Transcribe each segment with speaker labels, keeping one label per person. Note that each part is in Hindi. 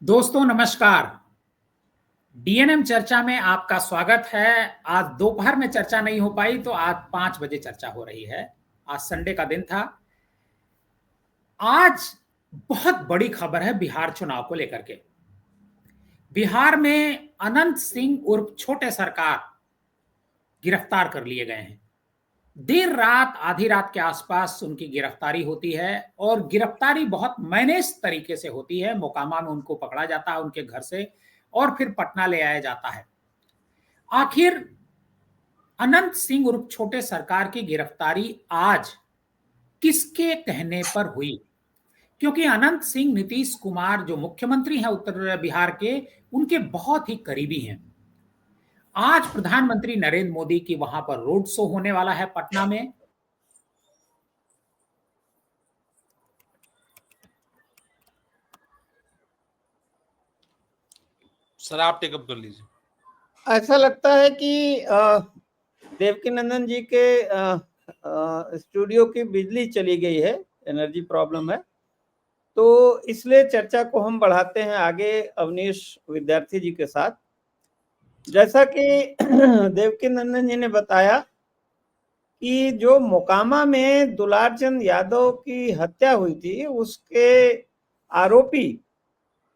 Speaker 1: दोस्तों नमस्कार। डीएनएम चर्चा में आपका स्वागत है। आज दोपहर में चर्चा नहीं हो पाई तो आज 5 बजे चर्चा हो रही है। आज संडे का दिन था। आज बहुत बड़ी खबर है बिहार चुनाव को लेकर के। बिहार में अनंत सिंह उर्फ छोटे सरकार गिरफ्तार कर लिए गए हैं। देर रात आधी रात के आसपास उनकी गिरफ्तारी होती है और गिरफ्तारी बहुत मैनेज तरीके से होती है। मोकामा में उनको पकड़ा जाता है उनके घर से और फिर पटना ले आया जाता है। आखिर अनंत सिंह उर्फ छोटे सरकार की गिरफ्तारी आज किसके कहने पर हुई? क्योंकि अनंत सिंह नीतीश कुमार जो मुख्यमंत्री हैं उत्तर बिहार के, उनके बहुत ही करीबी हैं। आज प्रधानमंत्री नरेंद्र मोदी की वहां पर रोड शो होने वाला है पटना में।
Speaker 2: सर आप टेकअप कर लीजिए।
Speaker 3: ऐसा लगता है कि देवकीनंदन जी के स्टूडियो की बिजली चली गई है, एनर्जी प्रॉब्लम है, तो इसलिए चर्चा को हम बढ़ाते हैं आगे अवनीश विद्यार्थी जी के साथ। जैसा कि देवकीनंदन जी ने बताया कि जो मोकामा में दुलारचंद यादव की हत्या हुई थी, उसके आरोपी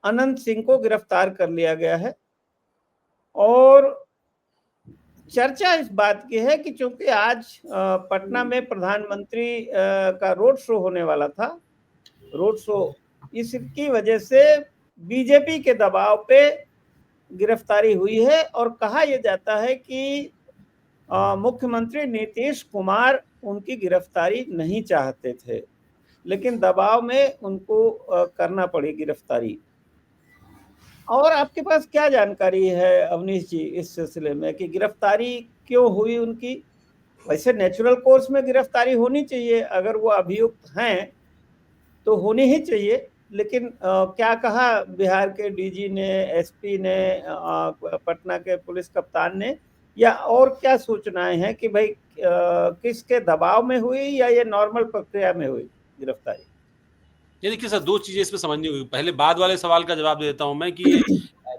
Speaker 3: अनंत सिंह को गिरफ्तार कर लिया गया है। और चर्चा इस बात की है कि चूंकि आज पटना में प्रधानमंत्री का रोड शो होने वाला था, रोड शो, इसकी वजह से बीजेपी के दबाव पे गिरफ्तारी हुई है। और कहा यह जाता है कि मुख्यमंत्री नीतीश कुमार उनकी गिरफ्तारी नहीं चाहते थे, लेकिन दबाव में उनको करना पड़ी गिरफ्तारी। और आपके पास क्या जानकारी है अवनीश जी इस सिलसिले में कि गिरफ्तारी क्यों हुई उनकी? वैसे नेचुरल कोर्स में गिरफ्तारी होनी चाहिए, अगर वो अभियुक्त हैं तो होनी ही चाहिए, लेकिन क्या कहा बिहार के डीजी ने, एसपी ने, पटना के पुलिस कप्तान ने, या और क्या सूचनाएं हैं कि भाई किसके दबाव में हुई या ये नॉर्मल प्रक्रिया में हुई गिरफ्तारी?
Speaker 2: ये देखिए सर, दो चीजें इसमें समझनी होगी। पहले बाद वाले सवाल का जवाब दे देता हूं मैं कि ये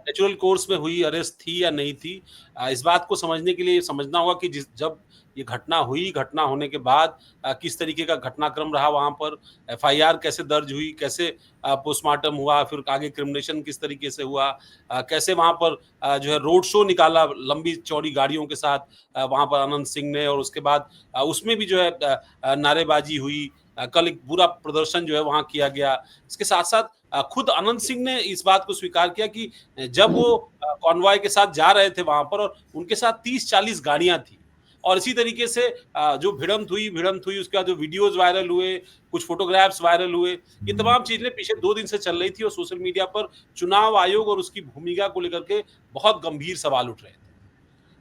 Speaker 2: नेचुरल कोर्स में हुई अरेस्ट थी या नहीं थी। इस बात को समझने के लिए समझना होगा कि जब ये घटना हुई, घटना होने के बाद किस तरीके का घटनाक्रम रहा, वहां पर एफआईआर कैसे दर्ज हुई, कैसे पोस्टमार्टम हुआ, फिर आगे क्रिमिनेशन किस तरीके से हुआ, कैसे वहां पर जो है रोड शो निकाला लंबी चौड़ी गाड़ियों के साथ वहां पर अनंत सिंह ने, और उसके बाद उसमें भी जो है नारेबाजी हुई। कल एक बुरा प्रदर्शन जो है वहां किया गया। इसके साथ साथ खुद अनंत सिंह ने इस बात को स्वीकार किया कि जब वो कॉन्वॉय के साथ जा रहे थे वहां पर, और उनके साथ 30-40 गाड़ियां थी, और इसी तरीके से जो भिड़ंत हुई उसके बाद जो वीडियोज वायरल हुए, कुछ फोटोग्राफ्स वायरल हुए, ये तमाम चीजें पिछले 2 दिन से चल रही थी और सोशल मीडिया पर चुनाव आयोग और उसकी भूमिका को लेकर के बहुत गंभीर सवाल उठ रहे थे।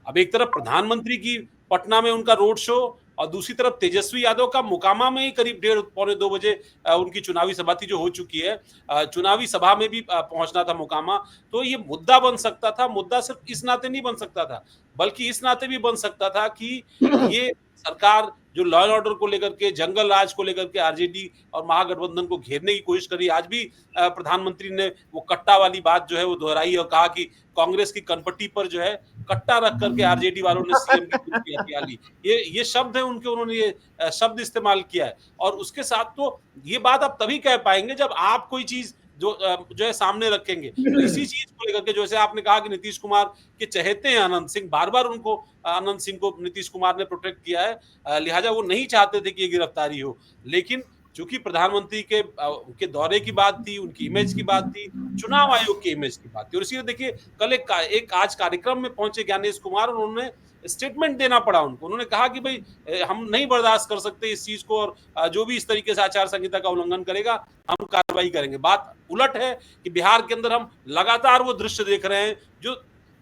Speaker 2: अब एक तरफ प्रधानमंत्री की पटना में उनका रोड शो, और दूसरी तरफ तेजस्वी यादव का मोकामा में ही करीब 1:30-1:45 बजे उनकी चुनावी सभा थी जो हो चुकी है। चुनावी सभा में भी पहुंचना था मोकामा। तो ये मुद्दा बन सकता था। मुद्दा सिर्फ इस नाते नहीं बन सकता था, बल्कि इस नाते भी बन सकता था कि ये सरकार जो लॉ एंड ऑर्डर को लेकर के, जंगल राज को लेकर के आरजेडी और महागठबंधन को घेरने की कोशिश करी। आज भी प्रधानमंत्री ने वो कट्टा वाली बात जो है वो दोहराई और कहा कि कांग्रेस की कनपट्टी पर जो है कट्टा रख करके आरजेडी वालों ने सीएम की हत्या ली। ये शब्द है उनके, उन्होंने ये शब्द इस्तेमाल किया है। और उसके साथ तो ये बात आप तभी कह पाएंगे जब आप कोई चीज जो है सामने रखेंगे। तो इसी चीज को लेकर के जैसे आपने कहा कि नीतीश कुमार के चहेते हैं अनंत सिंह, बार बार उनको अनंत सिंह को नीतीश कुमार ने प्रोटेक्ट किया है, लिहाजा वो नहीं चाहते थे कि ये गिरफ्तारी हो। लेकिन चूंकि प्रधानमंत्री के दौरे की बात थी, उनकी इमेज की बात थी, चुनाव आयोग की इमेज की बात थी, और इसीलिए देखिए कल एक आज कार्यक्रम में पहुंचे ज्ञानेश कुमार, उन्होंने स्टेटमेंट देना पड़ा उनको। उन्होंने कहा कि भाई हम नहीं बर्दाश्त कर सकते इस चीज को, और जो भी इस तरीके से आचार संहिता का उल्लंघन करेगा हम कार्रवाई करेंगे। बात उलट है कि बिहार के अंदर हम लगातार वो दृश्य देख रहे हैं जो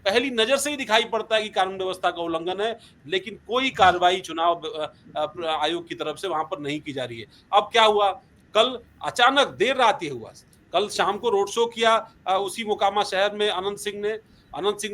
Speaker 2: पहली नजर से ही दिखाई पड़ता है कि कानून व्यवस्था का उल्लंघन है, लेकिन कोई कार्रवाई चुनाव आयोग की तरफ से वहां पर नहीं की जा रही है। अब क्या हुआ, कल अचानक देर रात ये हुआ। कल शाम को रोड शो किया उसी मोकामा शहर में अनंत सिंह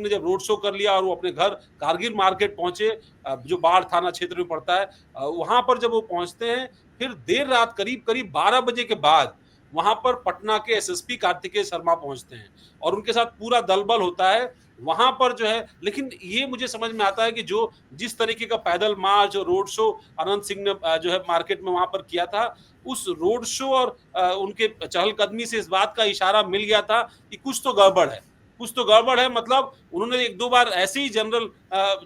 Speaker 2: ने जब रोड शो कर लिया और वो अपने घर कारगिल मार्केट पहुंचे, जो बाढ़ थाना क्षेत्र में पड़ता है, वहां पर जब वो पहुंचते हैं, फिर देर रात करीब 12 बजे के बाद वहां पर पटना के एसएसपी कार्तिकेय शर्मा पहुंचते हैं और उनके साथ पूरा दल बल होता है वहां पर जो है। लेकिन ये मुझे समझ में आता है कि जो जिस तरीके का पैदल मार्च और रोड शो अनंत सिंह ने जो है मार्केट में वहां पर किया था, उस रोड शो और उनके चहलकदमी से इस बात का इशारा मिल गया था कि कुछ तो गड़बड़ है, कुछ तो गड़बड़ है। मतलब उन्होंने एक दो बार ऐसे ही जनरल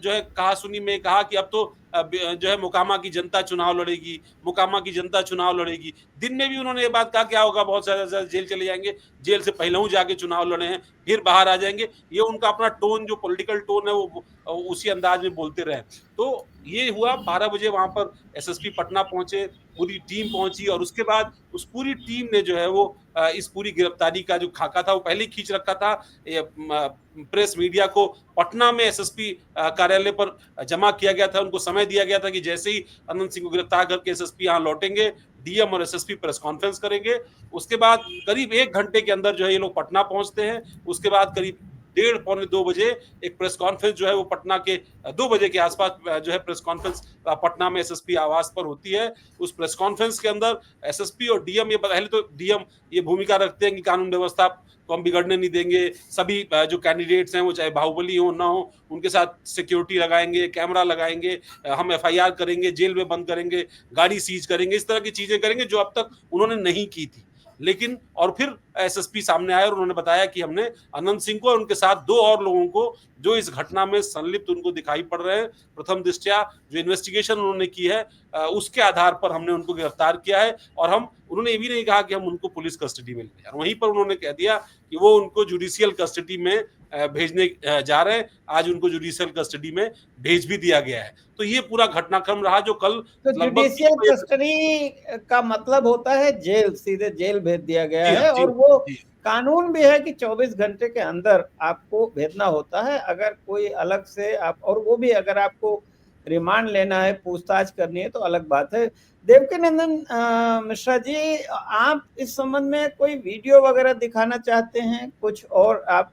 Speaker 2: जो है कहा सुनी में कहा कि अब तो जो है मोकामा की जनता चुनाव लड़ेगी, मोकामा की जनता चुनाव लड़ेगी। दिन में भी उन्होंने ये बात कहा क्या होगा, बहुत सारे जेल चले जाएंगे, जेल से पहले जाके चुनाव लड़े हैं, फिर बाहर आ जाएंगे। ये उनका अपना टोन, जो पॉलिटिकल टोन है, वो उसी अंदाज में बोलते रहे। तो ये हुआ 12 बजे वहां पर एसएसपी पटना पहुंचे, पूरी टीम पहुंची और उसके बाद उस पूरी टीम ने जो है वो इस पूरी गिरफ्तारी का जो खाका था वो पहले ही खींच रखा था। प्रेस मीडिया को पटना में एसएसपी कार्यालय पर जमा किया गया था, उनको समय दिया गया था कि जैसे ही अनंत सिंह को गिरफ्तार करके एसएसपी यहाँ लौटेंगे, डीएम और एसएसपी प्रेस कॉन्फ्रेंस करेंगे। उसके बाद करीब 1 घंटे के अंदर जो है ये लोग पटना पहुंचते हैं। उसके बाद करीब 1:30 पौने 2 बजे एक प्रेस कॉन्फ्रेंस जो है वो पटना के 2 बजे के आसपास जो है प्रेस कॉन्फ्रेंस पटना में एसएसपी आवास पर होती है। उस प्रेस कॉन्फ्रेंस के अंदर एसएसपी और डीएम, ये पहले तो डीएम ये भूमिका रखते हैं कि कानून व्यवस्था को हम बिगड़ने नहीं देंगे, सभी जो कैंडिडेट्स हैं वो चाहे बाहुबली हो ना हो उनके साथ सिक्योरिटी लगाएंगे, कैमरा लगाएंगे, हम एफआईआर करेंगे, जेल में बंद करेंगे, गाड़ी सीज करेंगे, इस तरह की चीजें करेंगे जो अब तक उन्होंने नहीं की थी। लेकिन और फिर एसएसपी सामने आए और उन्होंने बताया कि हमने अनंत सिंह को और उनके साथ 2 और लोगों को जो इस घटना में संलिप्त उनको दिखाई पड़ रहे हैं, प्रथम दृष्टया जो इन्वेस्टिगेशन उन्होंने की है उसके आधार पर हमने उनको गिरफ्तार किया है। और हम उन्होंने ये भी नहीं कहा कि हम उनको पुलिस कस्टडी में ले, वहीं पर उन्होंने कह दिया कि वो उनको जुडिशियल कस्टडी में भेजने जा रहे हैं। आज उनको जुडिशियल कस्टडी में भेज भी दिया गया है। तो ये पूरा घटनाक्रम रहा जो कल
Speaker 3: तो जुडिशियल कस्टडी का मतलब होता है जेल, सीधे जेल भेज दिया गया है। और वो कानून भी है कि 24 घंटे के अंदर आपको भेजना होता है। अगर कोई अलग से आप, और वो भी अगर आपको रिमांड लेना है, पूछताछ करनी है तो अलग बात है। देवकीनंदन मिश्रा जी, आप इस संबंध में कोई वीडियो वगैरह दिखाना चाहते हैं कुछ? और आप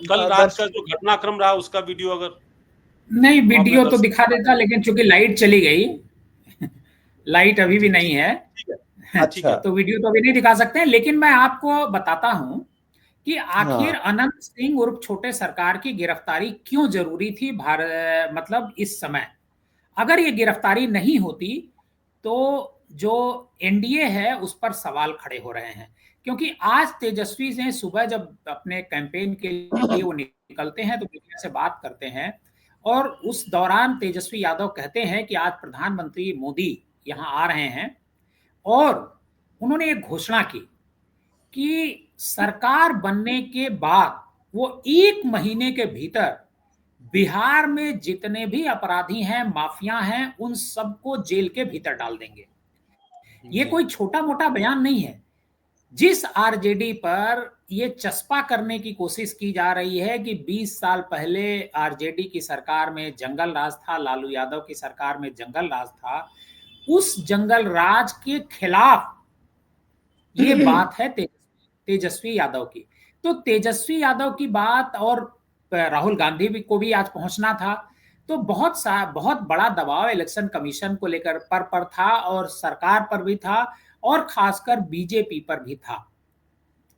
Speaker 2: कल रात का जो घटनाक्रम रहा उसका वीडियो अगर
Speaker 1: नहीं, वीडियो तो दिखा देता, लेकिन चूंकि लाइट चली गई, लाइट अभी भी नहीं है,
Speaker 3: अच्छा,
Speaker 1: तो वीडियो तो अभी नहीं दिखा सकते हैं। लेकिन मैं आपको बताता हूं कि आखिर अनंत सिंह उर्फ छोटे सरकार की गिरफ्तारी क्यों जरूरी थी मतलब इस समय। अगर ये गिरफ्तारी नहीं होती तो जो एनडीए है उस पर सवाल खड़े हो रहे हैं। क्योंकि आज तेजस्वी ने सुबह जब अपने कैंपेन के लिए वो निकलते हैं तो मीडिया से बात करते हैं, और उस दौरान तेजस्वी यादव कहते हैं कि आज प्रधानमंत्री मोदी यहाँ आ रहे हैं, और उन्होंने एक घोषणा की कि सरकार बनने के बाद वो 1 महीने के भीतर बिहार में जितने भी अपराधी हैं, माफिया हैं, उन सबको जेल के भीतर डाल देंगे। ये कोई छोटा मोटा बयान नहीं है। जिस आरजेडी पर ये चस्पा करने की कोशिश की जा रही है कि 20 साल पहले आरजेडी की सरकार में जंगल राज था, लालू यादव की सरकार में जंगल राज था, उस जंगल राज के खिलाफ ये बात है तेजस्वी यादव की। तो तेजस्वी यादव की बात, और राहुल गांधी को भी आज पहुंचना था, तो बहुत बड़ा दबाव इलेक्शन कमीशन को लेकर पर था, और सरकार पर भी था, और खासकर बीजेपी पर भी था।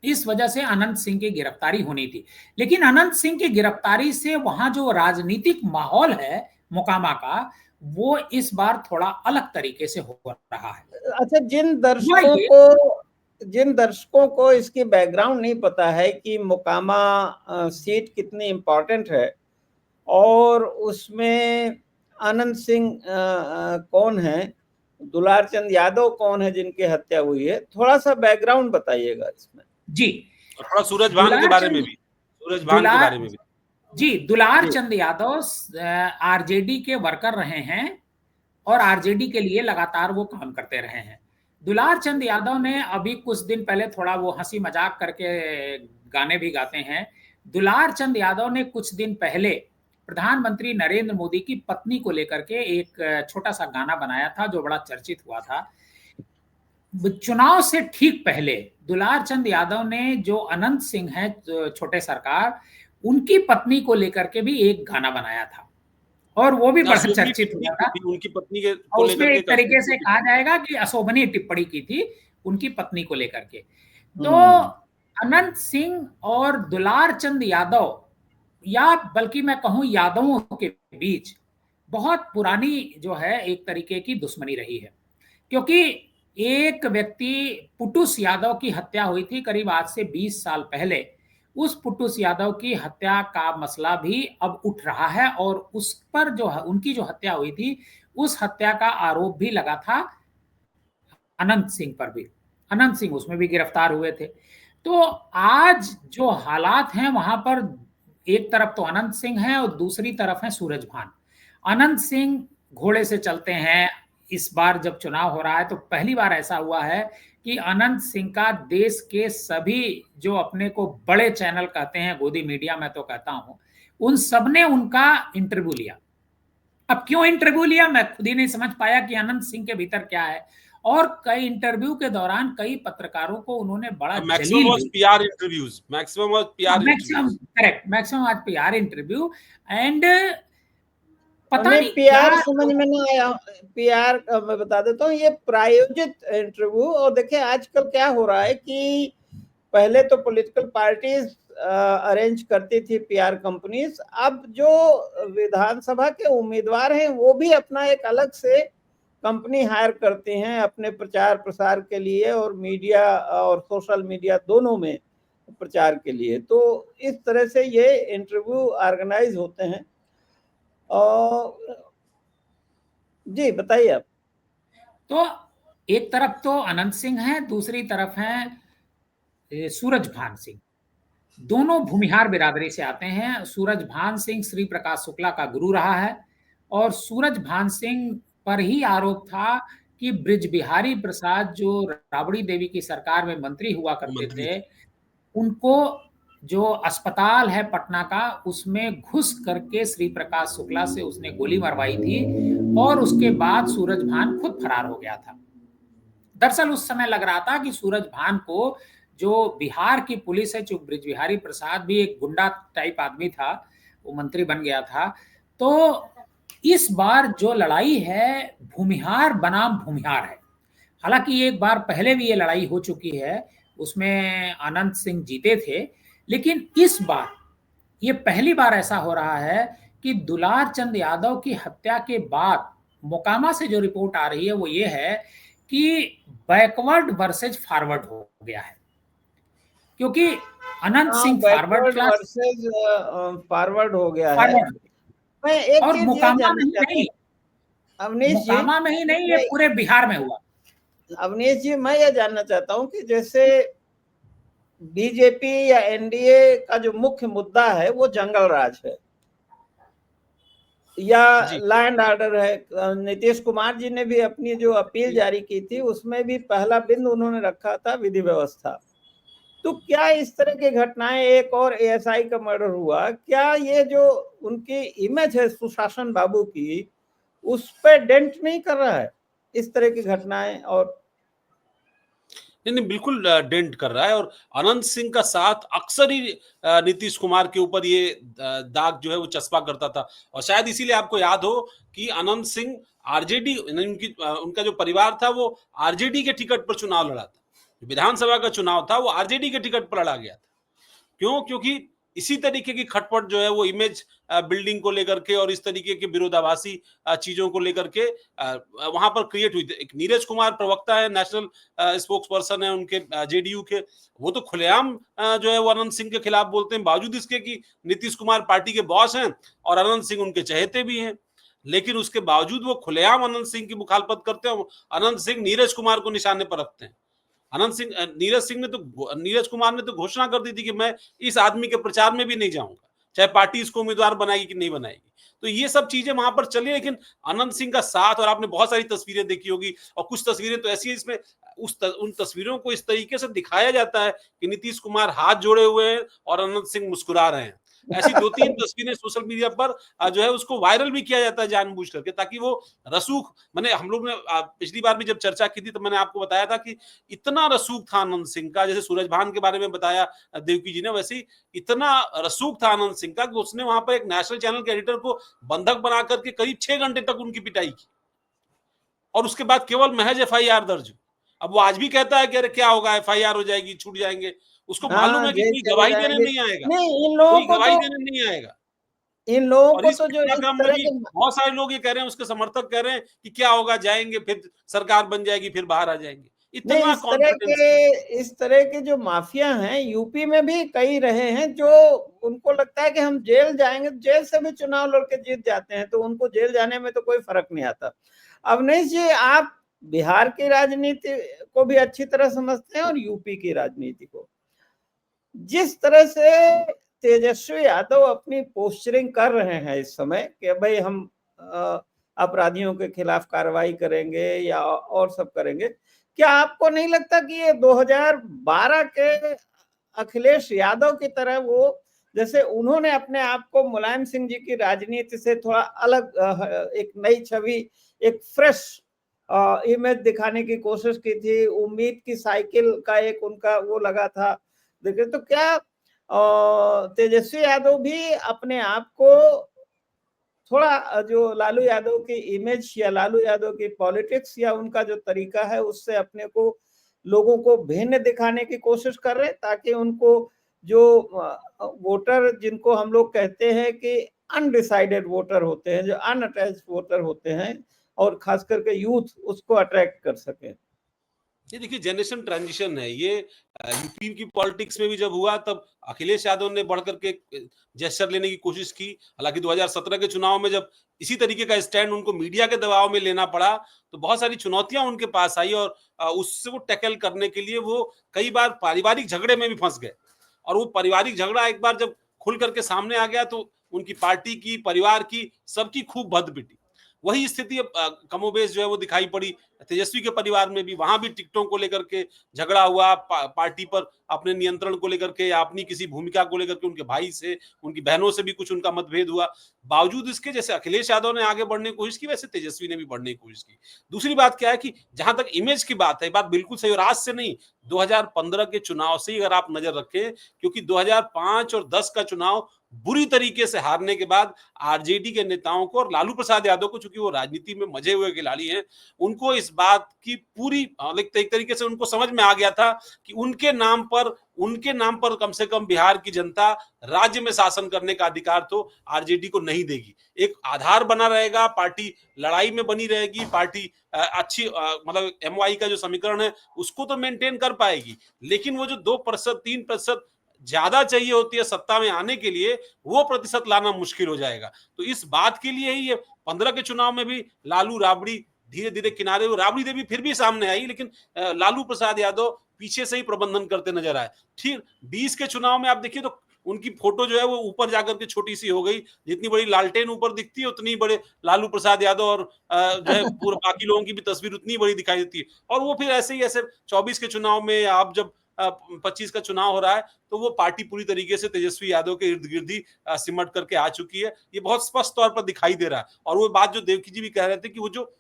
Speaker 1: इस वजह से अनंत सिंह की गिरफ्तारी होनी थी। लेकिन अनंत सिंह की गिरफ्तारी से वहां जो राजनीतिक माहौल है मोकामा का, वो इस बार थोड़ा अलग तरीके से हो रहा है।
Speaker 3: अच्छा, जिन दर्शकों को इसकी बैकग्राउंड नहीं पता है कि मोकामा सीट कितनी इम्पोर्टेंट है और उसमें अनंत सिंह कौन है, दुलार चंद यादव कौन है जिनकी हत्या हुई है, थोड़ा सा बैकग्राउंड बताइएगा इसमें।
Speaker 1: जी,
Speaker 2: थोड़ा सूरजभान के बारे में भी,
Speaker 1: जी, दुलार चंद यादव आरजेडी के वर्कर रहे हैं और आरजेडी के लिए लगातार वो काम करते रहे हैं। दुलार चंद यादव ने अभी कुछ दिन पहले थोड़ा वो हंसी मजाक करके गाने भी गाते हैं। दुलार चंद यादव ने कुछ दिन पहले प्रधानमंत्री नरेंद्र मोदी की पत्नी को लेकर के एक छोटा सा गाना बनाया था जो बड़ा चर्चित हुआ था। चुनाव से ठीक पहले दुलार चंद यादव ने जो अनंत सिंह है छोटे सरकार, उनकी पत्नी को लेकर के भी एक गाना बनाया था, और वो भी बड़ा
Speaker 2: अशोभनीय
Speaker 1: चर्चित
Speaker 2: टिप्पणी
Speaker 1: हुआ
Speaker 2: की
Speaker 1: था।
Speaker 2: थी उनकी पत्नी के
Speaker 1: और
Speaker 2: को
Speaker 1: उसमें
Speaker 2: लेकर के
Speaker 1: एक तरीके से
Speaker 2: अशोभनीय
Speaker 1: कहा जाएगा कि अशोभनीय टिप्पणी की थी उनकी पत्नी को लेकर के। तो
Speaker 3: हम्म,
Speaker 1: अनंत सिंह और दुलार चंद यादव, या बल्कि मैं कहूं यादवों के बीच बहुत पुरानी जो है एक तरीके की दुश्मनी रही है। क्योंकि एक व्यक्ति पुटुस यादव की हत्या हुई थी करीब आज से 20 साल पहले। उस पुटुस यादव की हत्या का मसला भी अब उठ रहा है और उस पर जो है उनकी जो हत्या हुई थी उस हत्या का आरोप भी लगा था अनंत सिंह पर भी। अनंत सिंह उसमें भी गिरफ्तार हुए थे। तो आज जो हालात हैं वहां पर एक तरफ तो अनंत सिंह है और दूसरी तरफ है सूरजभान। अनंत सिंह घोड़े से चलते हैं। इस बार जब चुनाव हो रहा है तो पहली बार ऐसा हुआ है कि अनंत सिंह का देश के सभी जो अपने को बड़े चैनल कहते हैं, गोदी मीडिया मैं तो कहता हूं, उन सब ने उनका इंटरव्यू लिया। अब क्यों इंटरव्यू लिया मैं खुद ही नहीं समझ पाया कि अनंत सिंह के भीतर क्या है। और कई इंटरव्यू के दौरान कई पत्रकारों को उन्होंने बड़ा
Speaker 2: मैक्सिमम
Speaker 1: जलील
Speaker 2: was PR interviews, maximum was PR
Speaker 1: maximum
Speaker 2: interviews.
Speaker 1: Correct, maximum आज पीआर इंटरव्यू। एंड पता
Speaker 3: हमें
Speaker 1: नहीं क्या
Speaker 3: पीआर समझ में नहीं आया। पीआर मैं बता देता हूँ, ये प्रायोजित इंटरव्यू। और देखिए आजकल क्या हो रहा है कि पहले तो पॉलिटिकल पार्टीज अरेंज करती थी पीआर कंपनीज, अब जो विधानसभा के उम्मीदवार हैं वो भी अपना एक अलग से कंपनी हायर करते हैं अपने प्रचार प्रसार के लिए, और मीडिया और सोशल मीडिया दोनों में प्रचार के लिए। तो इस तरह से ये इंटरव्यू ऑर्गेनाइज होते हैं। और जी बताइए आप।
Speaker 1: तो एक तरफ तो अनंत सिंह है, दूसरी तरफ है सूरजभान सिंह। दोनों भूमिहार बिरादरी से आते हैं। सूरजभान सिंह श्री प्रकाश शुक्ला का गुरु रहा है और सूरजभान सिंह पर ही आरोप था कि ब्रिज बिहारी प्रसाद जो राबड़ी देवी की सरकार में मंत्री हुआ करते
Speaker 2: मंत्री
Speaker 1: थे,
Speaker 2: थे।
Speaker 1: उनको जो अस्पताल है पटना का उसमें घुस करके श्री प्रकाश शुक्ला से उसने गोली मरवाई थी और उसके बाद सूरजभान खुद फरार हो गया था। दरअसल उस समय लग रहा था कि सूरजभान को जो बिहार की पुलिस है, जो ब्रिज बिहारी प्रसाद भी एक गुंडा टाइप आदमी था, वो मंत्री बन गया था। तो इस बार जो लड़ाई है भूमिहार बनाम भूमिहार है। हालांकि एक बार पहले भी ये लड़ाई हो चुकी है, उसमें अनंत सिंह जीते थे। लेकिन इस बार ये पहली बार ऐसा हो रहा है कि दुलार चंद यादव की हत्या के बाद मोकामा से जो रिपोर्ट आ रही है वो ये है कि बैकवर्ड वर्सेज फॉरवर्ड हो गया है। क्योंकि अनंत
Speaker 3: हाँ,
Speaker 1: Singh forward
Speaker 3: backward
Speaker 1: class
Speaker 3: versus forward हो गया है।
Speaker 1: फॉरवर्ड,
Speaker 3: मैं एक
Speaker 1: और
Speaker 3: चीज ये
Speaker 1: मोकामा में
Speaker 3: जानना
Speaker 1: ही
Speaker 3: चाहता
Speaker 1: नहीं,
Speaker 3: हूँ अवनीश जी।
Speaker 1: मोकामा में ही नहीं, ये
Speaker 3: मैं
Speaker 1: पूरे बिहार में हुआ।
Speaker 3: अवनीश जी मैं ये जानना चाहता हूँ कि जैसे बीजेपी या एनडीए का जो मुख्य मुद्दा है वो जंगल राज है या
Speaker 2: जी
Speaker 3: लैंड ऑर्डर है। नीतीश कुमार जी ने भी अपनी जो अपील जारी की थी उसमें भी पहला बिंदु उन्होंने रखा था विधि व्यवस्था। तो क्या इस तरह की घटनाएं, एक और एएसआई का मर्डर हुआ, क्या ये जो उनकी इमेज है सुशासन बाबू की उस पर डेंट नहीं कर रहा है इस तरह की घटनाएं? और
Speaker 2: नहीं नहीं, बिल्कुल डेंट कर रहा है। और अनंत सिंह का साथ अक्सर ही नीतीश कुमार के ऊपर ये दाग जो है वो चस्पा करता था। और शायद इसीलिए आपको याद हो कि अनंत सिंह आरजेडी, उनका जो परिवार था वो आरजेडी के टिकट पर चुनाव लड़ा था। विधानसभा का चुनाव था वो आरजेडी के टिकट पर लड़ा गया था। क्यों? क्योंकि इसी तरीके की खटपट जो है वो इमेज बिल्डिंग को लेकर के और इस तरीके के विरोधाभासी चीजों को लेकर के वहां पर क्रिएट हुई थी। एक नीरज कुमार प्रवक्ता है, नेशनल स्पोक्स पर्सन है उनके जेडीयू के, वो तो खुलेआम जो है वो अनंत सिंह के खिलाफ बोलते हैं, बावजूद इसके कि नीतीश कुमार पार्टी के बॉस हैं और अनंत सिंह उनके चहेते भी हैं। लेकिन उसके बावजूद वो खुलेआम अनंत सिंह की मुखालफत करते हैं। अनंत सिंह नीरज कुमार को निशाने पर रखते हैं। नीरज कुमार ने तो घोषणा कर दी थी कि मैं इस आदमी के प्रचार में भी नहीं जाऊंगा, चाहे पार्टी इसको उम्मीदवार बनाएगी कि नहीं बनाएगी। तो ये सब चीजें वहां पर चली। लेकिन अनंत सिंह का साथ, और आपने बहुत सारी तस्वीरें देखी होगी और कुछ तस्वीरें तो ऐसी है इसमें उन तस्वीरों को इस तरीके से दिखाया जाता है कि नीतीश कुमार हाथ जोड़े हुए हैं और अनंत सिंह मुस्कुरा रहे हैं। ऐसी 2-3 तस्वीरें सोशल मीडिया पर जो है उसको वायरल भी किया जाता है जानबूझ करके, ताकि वो रसूख, मैंने हम लोग ने पिछली बार भी जब चर्चा की थी तो मैंने आपको बताया था कि इतना रसूख था आनंद सिंह का, जैसे सूरज भान के बारे में बताया देवकी जी ने, वैसे ही इतना रसूख था आनंद सिंह का कि उसने वहां पर एक नेशनल चैनल के एडिटर को बंधक बना करके करीब 6 घंटे तक उनकी पिटाई की, और उसके बाद केवल महज एफआईआर दर्ज। अब वो आज भी कहता है कि अरे क्या होगा, एफआईआर हो जाएगी, छूट जाएंगे। उसको मालूम
Speaker 3: हाँ,
Speaker 2: है कि
Speaker 3: जेल
Speaker 2: कोई
Speaker 3: चले
Speaker 2: गवाही देने
Speaker 3: जाएंगे।
Speaker 2: नहीं आएगा,
Speaker 3: नहीं,
Speaker 2: कोई गवाही देने नहीं आएगा।
Speaker 3: इन लोगों
Speaker 2: और
Speaker 3: को
Speaker 2: इस
Speaker 3: तो जो इस
Speaker 2: घटनाक्रम में
Speaker 3: तरह
Speaker 2: भी
Speaker 3: के
Speaker 2: बहुत सारे लोग ये कह रहे हैं, उसके समर्थक कह रहे हैं कि क्या होगा, जाएंगे फिर सरकार बन जाएगी, फिर बाहर आ जाएंगे।
Speaker 3: नहीं,
Speaker 2: इतना कॉन्फिडेंस है।
Speaker 3: इस तरह के जो माफिया हैं यूपी में भी कई रहे हैं, जो उनको लगता है कि हम जेल जाएंगे, जेल से भी चुनाव लड़ के जीत जाते हैं, तो उनको जेल जाने में तो कोई फर्क नहीं आता। अवनीश जी, आप बिहार की राजनीति को भी अच्छी तरह समझते हैं और यूपी की राजनीति को। जिस तरह से तेजस्वी यादव अपनी पोस्चरिंग कर रहे हैं इस समय कि भाई हम अपराधियों के खिलाफ कार्रवाई करेंगे या और सब करेंगे, क्या आपको नहीं लगता कि ये 2012 के अखिलेश यादव की तरह, वो जैसे उन्होंने अपने आप को मुलायम सिंह जी की राजनीति से थोड़ा अलग, एक नई छवि, एक फ्रेश इमेज दिखाने की कोशिश की थी, उम्मीद की साइकिल का एक उनका वो लगा था, देखिए, तो क्या तेजस्वी यादव भी अपने आप को थोड़ा जो लालू यादव की इमेज या लालू यादव की पॉलिटिक्स या उनका जो तरीका है उससे अपने को, लोगों को भिन्न दिखाने की कोशिश कर रहे, ताकि उनको जो वोटर, जिनको हम लोग कहते हैं कि अनडिसाइडेड वोटर होते हैं, जो अनअटैच्ड वोटर होते हैं, और खास करके यूथ, उसको अट्रैक्ट कर सके।
Speaker 2: ये देखिए, जनरेशन ट्रांजिशन है ये। यूपी की पॉलिटिक्स में भी जब हुआ तब अखिलेश यादव ने बढ़ करके जेस्चर लेने की कोशिश की। हालांकि 2017 के चुनाव में जब इसी तरीके का स्टैंड उनको मीडिया के दबाव में लेना पड़ा तो बहुत सारी चुनौतियां उनके पास आई, और उससे वो टैकल करने के लिए वो कई बार पारिवारिक झगड़े में भी फंस गए। और वो पारिवारिक झगड़ा एक बार जब खुल करके सामने आ गया तो उनकी पार्टी की, परिवार की, सबकी खूब भद्द पिटी। वही स्थिति अब कमोबेश जो है वो दिखाई पड़ी तेजस्वी के परिवार में भी। वहां भी टिकटों को लेकर के झगड़ा हुआ, पार्टी पर अपने नियंत्रण को लेकर के या अपनी किसी भूमिका को लेकर के उनके भाई से, उनकी बहनों से भी कुछ उनका मतभेद हुआ। बावजूद इसके, जैसे अखिलेश यादव ने आगे बढ़ने की कोशिश की, वैसे तेजस्वी ने भी बढ़ने की कोशिश की। दूसरी बात क्या है कि जहां तक इमेज की बात है, बात बिल्कुल सही, और आज से नहीं, 2015 के चुनाव से ही अगर आप नजर रखें, क्योंकि 2005 और 10 का चुनाव बुरी तरीके से हारने के बाद आरजेडी के नेताओं को और लालू प्रसाद यादव को, चूंकि वो राजनीति में मजे हुए खिलाड़ी हैं, उनको इस बात की पूरी एक तरीके से उनको समझ में आ गया था कि उनके नाम पर कम से कम बिहार की जनता राज्य में शासन करने का अधिकार तो आरजेडी को नहीं देगी। एक आधार बना रहेगा, पार्टी लड़ाई में बनी रहेगी, पार्टी अच्छी मतलब एमवाई का जो समीकरण है उसको तो मेंटेन कर पाएगी, लेकिन वो जो 2%, 3% ज्यादा चाहिए होती है सत्ता में आने के लिए, वो प्रतिशत लाना मुश्किल हो जाएगा। तो इस बात के लिए ही ये 15 के चुनाव में भी लालू राबड़ी धीरे धीरे किनारे, राबड़ी देवी फिर भी सामने आई, लेकिन लालू प्रसाद यादव पीछे से ही प्रबंधन करते नजर आए। ठीक 20 के चुनाव में आप देखिए तो उनकी फोटो जो है वो ऊपर जाकर के छोटी सी हो गई, जितनी बड़ी लालटेन ऊपर दिखती है उतनी बड़े लालू प्रसाद यादव और जो है पूरे बाकी लोगों की भी तस्वीर उतनी बड़ी दिखाई देती है। और वो फिर ऐसे ही ऐसे 24 के चुनाव में, आप जब 25 का चुनाव हो रहा है तो वो पार्टी पूरी तरीके से तेजस्वी यादव के इर्द गिर्द ही सिमट करके आ चुकी है। ये बहुत स्पष्ट तौर पर दिखाई दे रहा है। और वो बात जो देवकी जी भी कह रहे थे कि वो जो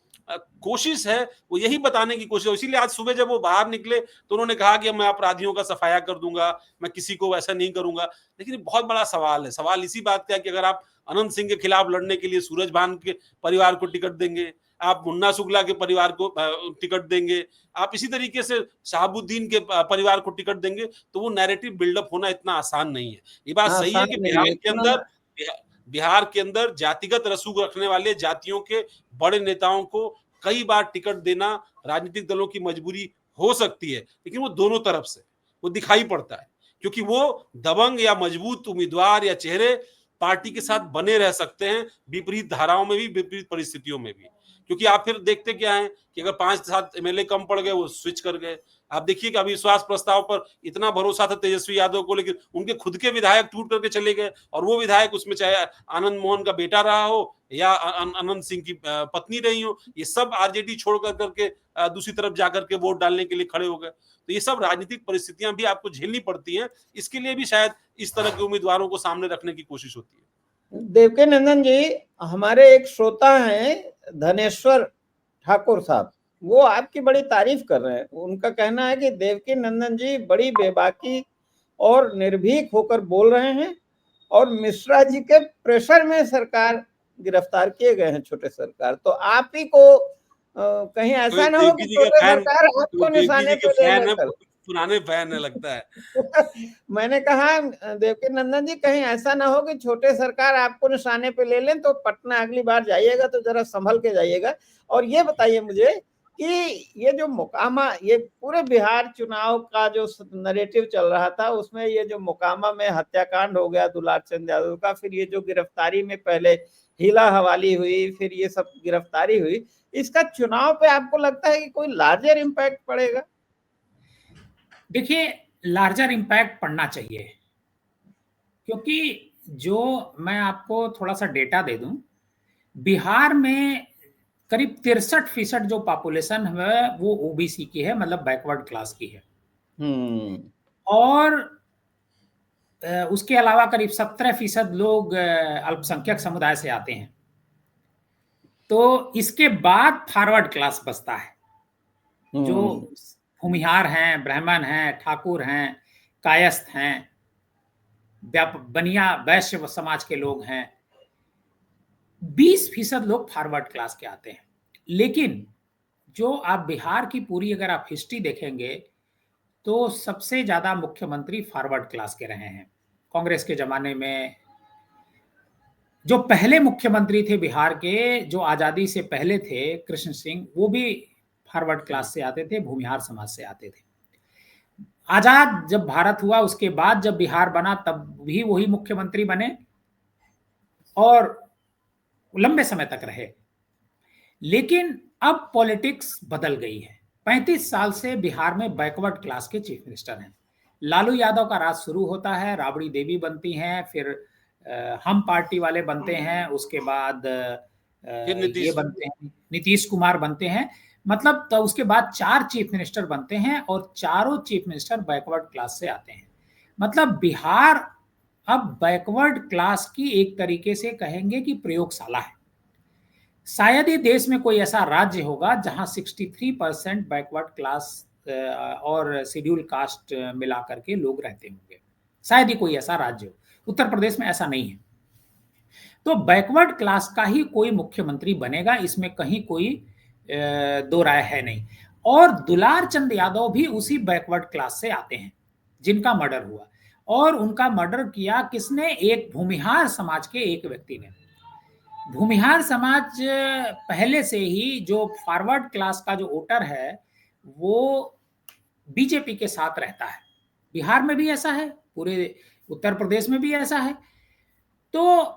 Speaker 2: कोशिश है वो यही बताने की कोशिश है। इसीलिए आज सुबह जब वो बाहर निकले तो उन्होंने कहा कि मैं अपराधियों का सफाया कर दूंगा, मैं किसी को वैसा नहीं करूंगा। लेकिन ये बहुत बड़ा सवाल है। सवाल इसी बात का है कि अगर आप अनंत सिंह के खिलाफ लड़ने के लिए सूरज भान के परिवार को टिकट देंगे, आप मुन्ना शुक्ला के परिवार को टिकट देंगे, आप इसी तरीके से शहाबुद्दीन के परिवार को टिकट देंगे, तो वो नैरेटिव बिल्डअप होना इतना आसान नहीं है। ये बात सही है कि बिहार के अंदर जातिगत रसूख रखने वाले जातियों के बड़े नेताओं को कई बार टिकट देना राजनीतिक दलों की मजबूरी हो सकती है, लेकिन वो दोनों तरफ से वो दिखाई पड़ता है, क्योंकि वो दबंग या मजबूत उम्मीदवार या चेहरे पार्टी के साथ बने रह सकते हैं, विपरीत धाराओं में भी, विपरीत परिस्थितियों में भी। क्योंकि आप फिर देखते क्या है कि अगर 5-7 एमएलए कम पड़ गए, वो स्विच कर गए। आप देखिए कि अविश्वास प्रस्ताव पर इतना भरोसा था तेजस्वी यादव को, लेकिन उनके खुद के विधायक टूट करके चले गए, और वो विधायक उसमें चाहे आनंद मोहन का बेटा रहा हो या अनंत सिंह की पत्नी रही हो, ये सब आरजेडी छोड़ करके दूसरी तरफ जाकर के वोट डालने के लिए खड़े हो गए। तो ये सब राजनीतिक परिस्थितियां भी आपको झेलनी पड़ती हैं, इसके लिए भी शायद इस तरह के उम्मीदवारों को सामने रखने की कोशिश होती है।
Speaker 3: देवकी नंदन जी, हमारे एक श्रोता हैं धनेश्वर ठाकुर साहब, वो आपकी बड़ी तारीफ कर रहे हैं। उनका कहना है कि देवकी नंदन जी बड़ी बेबाकी और निर्भीक होकर बोल रहे हैं, और मिश्रा जी के प्रेशर में सरकार गिरफ्तार किए गए हैं, छोटे सरकार। तो आप ही को कहीं ऐसा ना हो कि छोटे सरकार आपको निशाने पे ले लेकर।
Speaker 2: पुराने फैन है लगता है।
Speaker 3: मैंने कहा देवकी नंदन जी, कहीं ऐसा ना हो कि छोटे सरकार आपको निशाने पे ले लें, तो पटना अगली बार जाइएगा तो जरा संभल के जाइएगा। और ये बताइए मुझे कि ये जो मोकामा, ये पूरे बिहार चुनाव का जो नैरेटिव चल रहा था, उसमें ये जो मोकामा में हत्याकांड हो गया दुलार चंद यादव का, फिर ये जो गिरफ्तारी में पहले हीला हवाली हुई, फिर ये सब गिरफ्तारी हुई, इसका चुनाव पे आपको लगता है कि कोई लार्जर इम्पैक्ट पड़ेगा?
Speaker 1: देखिए, लार्जर इम्पैक्ट पड़ना चाहिए, क्योंकि जो मैं आपको थोड़ा सा डेटा दे दूं, बिहार में करीब 63% जो पॉपुलेशन है वो ओबीसी की है, मतलब बैकवर्ड क्लास की है। और उसके अलावा करीब 17% लोग अल्पसंख्यक समुदाय से आते हैं। तो इसके बाद फॉरवर्ड क्लास बसता है, जो भूमिहार हैं, ब्राह्मण हैं, ठाकुर हैं, कायस्थ हैं, बनिया वैश्य समाज के लोग हैं। 20% लोग फॉरवर्ड क्लास के आते हैं। लेकिन जो आप बिहार की पूरी अगर आप हिस्ट्री देखेंगे तो सबसे ज्यादा मुख्यमंत्री फॉरवर्ड क्लास के रहे हैं। कांग्रेस के जमाने में जो पहले मुख्यमंत्री थे बिहार के, जो आजादी से पहले थे, कृष्ण सिंह, वो भी फॉरवर्ड क्लास से आते थे, भूमिहार समाज से आते थे। आजाद जब भारत हुआ उसके बाद जब बिहार बना तब भी वही मुख्यमंत्री बने और लंबे समय तक रहे। लेकिन अब पॉलिटिक्स बदल गई है। 35 साल से बिहार में बैकवर्ड क्लास के चीफ मिनिस्टर हैं। लालू यादव का राज शुरू होता है, राबड़ी देवी बनती हैं, फिर हम पार्टी वाले बनते हैं, उसके बाद ये बनते हैं, नीतीश कुमार बनते हैं। मतलब तो उसके बाद 4 चीफ मिनिस्टर बनते हैं और चारों चीफ मिनिस्टर बैकवर्ड क्लास से आते हैं। मतलब बिहार अब बैकवर्ड क्लास की एक तरीके से कहेंगे कि प्रयोगशाला है। शायद ही देश में कोई ऐसा राज्य होगा जहां 63% बैकवर्ड क्लास और शेड्यूल कास्ट मिला करके लोग रहते होंगे। शायद ही कोई ऐसा राज्य हो। उत्तर प्रदेश में ऐसा नहीं है। तो बैकवर्ड क्लास का ही कोई मुख्यमंत्री बनेगा, इसमें कहीं कोई दो राय है नहीं। और दुलार चंद यादव भी उसी बैकवर्ड क्लास से आते हैं जिनका मर्डर हुआ। और उनका मर्डर किया किसने? एक भूमिहार समाज के एक व्यक्ति ने। भूमिहार समाज पहले से ही जो फॉरवर्ड क्लास का जो वोटर है वो बीजेपी के साथ रहता है। बिहार में भी ऐसा है, पूरे उत्तर प्रदेश में भी ऐसा है। तो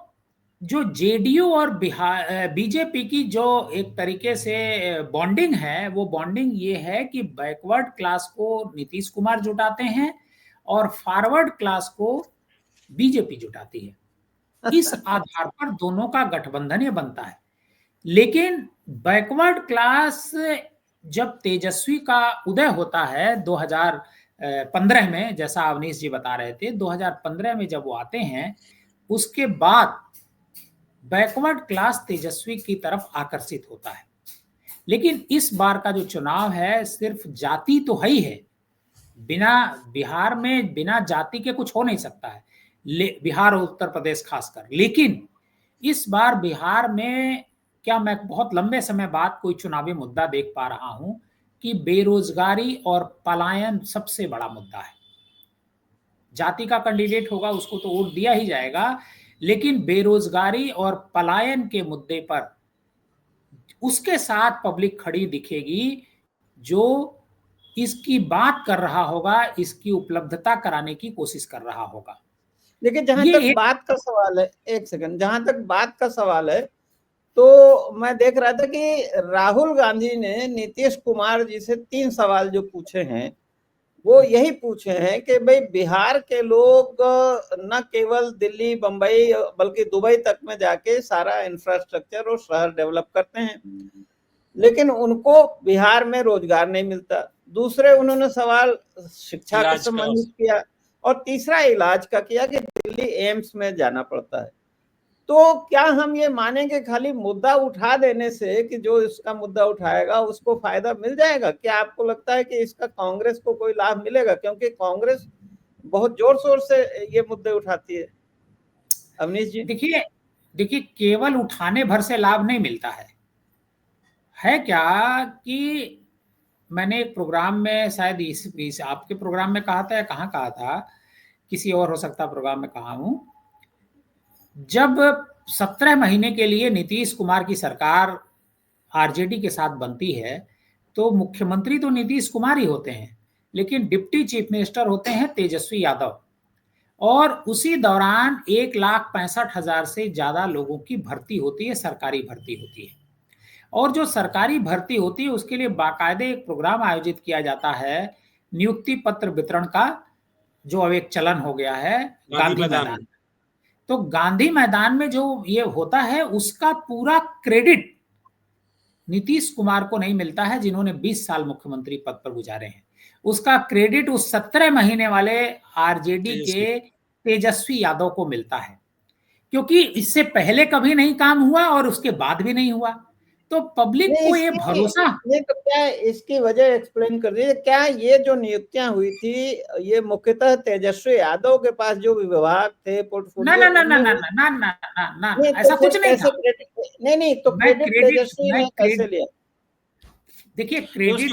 Speaker 1: जो जेडीयू और बिहार बीजेपी की जो एक तरीके से बॉन्डिंग है, वो बॉन्डिंग ये है कि बैकवर्ड क्लास को नीतीश कुमार जुटाते हैं और फॉरवर्ड क्लास को बीजेपी जुटाती है। इस आधार पर दोनों का गठबंधन ये बनता है। लेकिन बैकवर्ड क्लास जब तेजस्वी का उदय होता है 2015 में, जैसा अवनीश जी बता रहे थे, 2015 में जब वो आते हैं, उसके बाद बैकवर्ड क्लास तेजस्वी की तरफ आकर्षित होता है। लेकिन इस बार का जो चुनाव है सिर्फ जाति तो है ही है, बिना बिहार में बिना जाति के कुछ हो नहीं सकता है, बिहार और उत्तर प्रदेश खासकर। लेकिन इस बार बिहार में क्या मैं बहुत लंबे समय बाद कोई चुनावी मुद्दा देख पा रहा हूं कि बेरोजगारी और पलायन सबसे बड़ा मुद्दा है। जाति का कैंडिडेट होगा उसको तो वोट दिया ही जाएगा, लेकिन बेरोजगारी और पलायन के मुद्दे पर उसके साथ पब्लिक खड़ी दिखेगी जो इसकी बात कर रहा होगा, इसकी उपलब्धता कराने की कोशिश कर रहा होगा।
Speaker 3: लेकिन जहां तक बात का सवाल है, एक सेकंड, जहां तक बात का सवाल है, तो मैं देख रहा था कि राहुल गांधी ने नीतीश कुमार जी से 3 सवाल जो पूछे हैं, वो यही पूछे हैं कि भाई बिहार के लोग न केवल दिल्ली, बंबई बल्कि दुबई तक में जाके सारा इंफ्रास्ट्रक्चर और शहर डेवलप करते हैं, लेकिन उनको बिहार में रोजगार नहीं मिलता। दूसरे उन्होंने सवाल शिक्षा के संबंधित किया और तीसरा इलाज का किया कि दिल्ली एम्स में जाना पड़ता है। तो क्या हम ये मानेंगे खाली मुद्दा उठा देने से कि जो इसका मुद्दा उठाएगा उसको फायदा मिल जाएगा? क्या आपको लगता है कि इसका कांग्रेस को कोई लाभ मिलेगा? क्योंकि कांग्रेस बहुत जोर शोर से ये मुद्दे उठाती है। अवनीश जी,
Speaker 1: देखिए केवल उठाने भर से लाभ नहीं मिलता है क्या कि मैंने एक प्रोग्राम में शायद इस आपके प्रोग्राम में कहा था या कहाँ कहा था, किसी और हो सकता प्रोग्राम में कहा हूं, जब 17 महीने के लिए नीतीश कुमार की सरकार आरजेडी के साथ बनती है तो मुख्यमंत्री तो नीतीश कुमार ही होते हैं, लेकिन डिप्टी चीफ मिनिस्टर होते हैं तेजस्वी यादव। और उसी दौरान 1,65,000 से ज्यादा लोगों की भर्ती होती है, सरकारी भर्ती होती है। और जो सरकारी भर्ती होती है उसके लिए बाकायदे एक प्रोग्राम आयोजित किया जाता है नियुक्ति पत्र वितरण का, जो अब एक चलन हो गया है गांधी मैदान। तो गांधी मैदान में जो ये होता है उसका पूरा क्रेडिट नीतीश कुमार को नहीं मिलता है, जिन्होंने 20 साल मुख्यमंत्री पद पर गुजारे हैं। उसका क्रेडिट उस 17 महीने वाले आरजेडी के तेजस्वी यादव को मिलता है, क्योंकि इससे पहले कभी नहीं काम हुआ और उसके बाद भी नहीं हुआ। तो पब्लिक को ये भरोसा,
Speaker 3: ये तो क्या इसकी वजह एक्सप्लेन कर दीजिए। क्या ये जो नियुक्तियां हुई थी ये मुख्यतः तेजस्वी यादव के पास जो विभाग थे पोर्टफोलियो,
Speaker 1: ना ना ना ना ना ना ना ना ना ऐसा कुछ नहीं था।
Speaker 3: नहीं तो क्रेडिट तेजस्वी ने कैसे लिया?
Speaker 1: देखिए क्रेडिट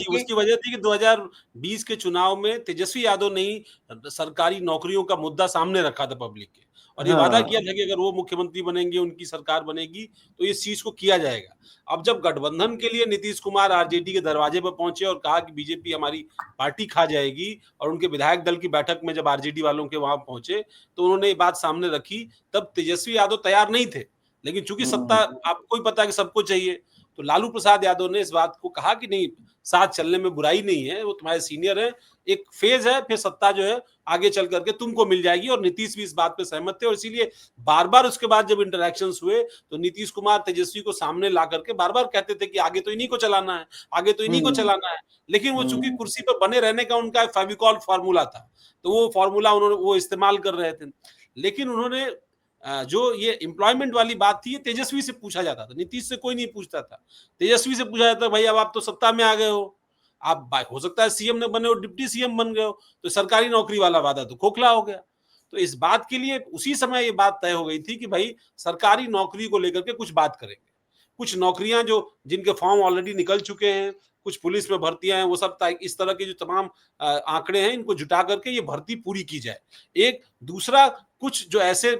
Speaker 2: उसकी वजह थी कि 2020 के चुनाव में तेजस्वी यादव ने सरकारी नौकरियों का मुद्दा सामने रखा था पब्लिक के, और ये वादा किया था कि अगर वो मुख्यमंत्री बनेंगे, उनकी सरकार बनेगी तो इस चीज को किया जाएगा। अब जब गठबंधन के लिए नीतीश कुमार आरजेडी के दरवाजे पर पहुंचे और कहा कि बीजेपी हमारी पार्टी खा जाएगी, और उनके विधायक दल की बैठक में जब आरजेडी वालों के वहां पहुंचे तो उन्होंने ये बात सामने रखी, तब तेजस्वी यादव तैयार नहीं थे। लेकिन चूंकि सत्ता आपको ही पता है कि सबको चाहिए, तो लालू प्रसाद यादव ने इस बात को कहा कि नहीं, साथ चलने में बुराई नहीं है, वो तुम्हारे सीनियर है, एक फेज है, फिर सत्ता जो है आगे चल करके तुमको मिल जाएगी। और नीतीश भी इस बात पे सहमत थे, और इसीलिए बार बार उसके बाद जब इंटरैक्शंस हुए तो नीतीश कुमार तेजस्वी को सामने ला करके बार बार कहते थे कि आगे तो इन्हीं को चलाना है, आगे तो इन्हीं को चलाना है। लेकिन वो चूंकि कुर्सी पर बने रहने का उनका फेविकॉल फार्मूला था, तो वो फार्मूला उन्होंने वो इस्तेमाल कर रहे थे। लेकिन उन्होंने जो ये एम्प्लॉयमेंट वाली बात थी, तेजस्वी से पूछा जाता था, नीतीश से कोई नहीं पूछता था। तेजस्वी से पूछा जाता, भाई अब आप तो सत्ता में आ गए हो, आप हो सकता है सीएम ने बने हो, डिप्टी सीएम बन गए हो, तो सरकारी नौकरी वाला वादा तो खोखला हो गया। तो इस बात के लिए उसी समय ये बात तय हो गई थी कि भाई सरकारी नौकरी को लेकर के कुछ बात करेंगे। कुछ नौकरियां जो जिनके फॉर्म ऑलरेडी निकल चुके हैं, कुछ पुलिस में भर्तियां हैं, वो सब इस तरह के जो तमाम आंकड़े हैं, इनको जुटा करके ये भर्ती पूरी की जाए। एक दूसरा, कुछ जो ऐसे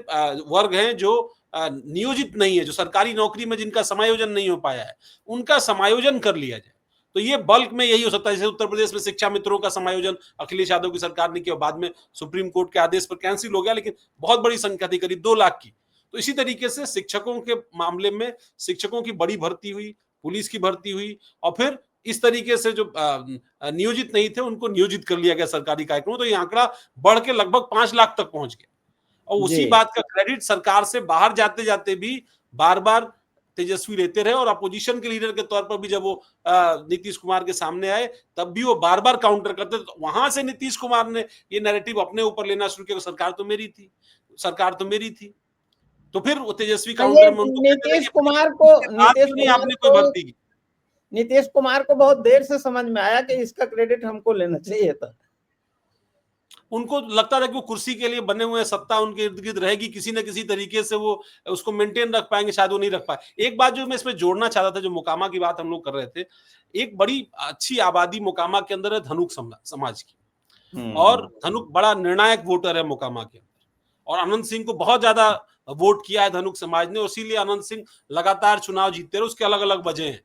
Speaker 2: वर्ग हैं जो नियोजित नहीं है, जो सरकारी नौकरी में जिनका समायोजन नहीं हो पाया है, उनका समायोजन कर लिया जाए। तो ये बल्क में यही हो सकता है। जैसे उत्तर प्रदेश में शिक्षा मित्रों का समायोजन अखिलेश यादव की सरकार ने किया, बाद में सुप्रीम कोर्ट के आदेश पर कैंसिल हो गया, लेकिन बहुत बड़ी संख्या थी, करीब 2 लाख की। तो इसी तरीके से शिक्षकों के मामले में शिक्षकों की बड़ी भर्ती हुई, पुलिस की भर्ती हुई, और फिर इस तरीके से जो नियोजित नहीं थे उनको नियोजित कर लिया गया सरकारी कार्यक्रमों। तो ये आंकड़ा बढ़ के लगभग 5 लाख तक पहुंच गया। और उसी बात का क्रेडिट सरकार से बाहर जाते जाते भी बार बार तेजस्वी लेते रहे, और अपोजिशन के लीडर के तौर पर भी जब वो नीतीश कुमार के सामने आए तब भी वो बार बार काउंटर करते। तो वहां से नीतीश कुमार ने ये नैरेटिव अपने ऊपर लेना शुरू किया, सरकार तो मेरी थी, सरकार तो मेरी थी। तो फिर वो तेजस्वी काउंटर में उनको
Speaker 3: नीतीश कुमार को बहुत देर से समझ में आया कि इसका क्रेडिट हमको लेना चाहिए था।
Speaker 2: उनको लगता था कि वो कुर्सी के लिए बने हुए, सत्ता उनके इर्द गिर्द रहेगी, किसी न किसी तरीके से वो उसको मेंटेन रख पाएंगे, शायद वो नहीं रख पाए। एक बात जो मैं इसमें जोड़ना चाहता था, जो मोकामा की बात हम लोग कर रहे थे, एक बड़ी अच्छी आबादी मोकामा के अंदर है धनुक समाज की, और धनुक बड़ा निर्णायक वोटर है मोकामा के अंदर, और अनंत सिंह को बहुत ज्यादा वोट किया है धनुक समाज ने, इसीलिए अनंत सिंह लगातार चुनाव जीतते रहे। उसके अलग अलग वजह हैं,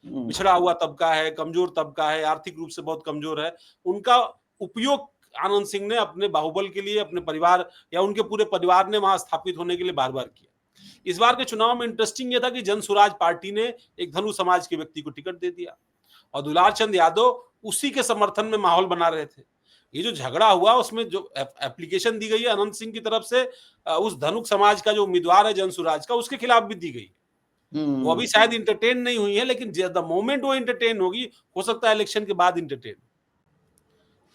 Speaker 2: पिछड़ा हुआ तबका है, कमजोर तबका है, आर्थिक रूप से बहुत कमजोर है। उनका उपयोग आनंद सिंह ने अपने बाहुबल के लिए, अपने परिवार या उनके पूरे परिवार ने वहां स्थापित होने के लिए बार बार किया। इस बार के चुनाव में इंटरेस्टिंग ये था कि जन स्वराज पार्टी ने एक धनु समाज के व्यक्ति को टिकट दे दिया और दुलार चंद यादव उसी के समर्थन में माहौल बना रहे थे। ये जो झगड़ा हुआ उसमें जो एप्लीकेशन दी गई है अनंत सिंह की तरफ से, उस धनुक समाज का जो उम्मीदवार है जन स्वराज का, उसके खिलाफ भी दी गई। वो अभी शायद इंटरटेन नहीं हुई है, लेकिन द मोमेंट वो इंटरटेन होगी, हो सकता है इलेक्शन के बाद इंटरटेन।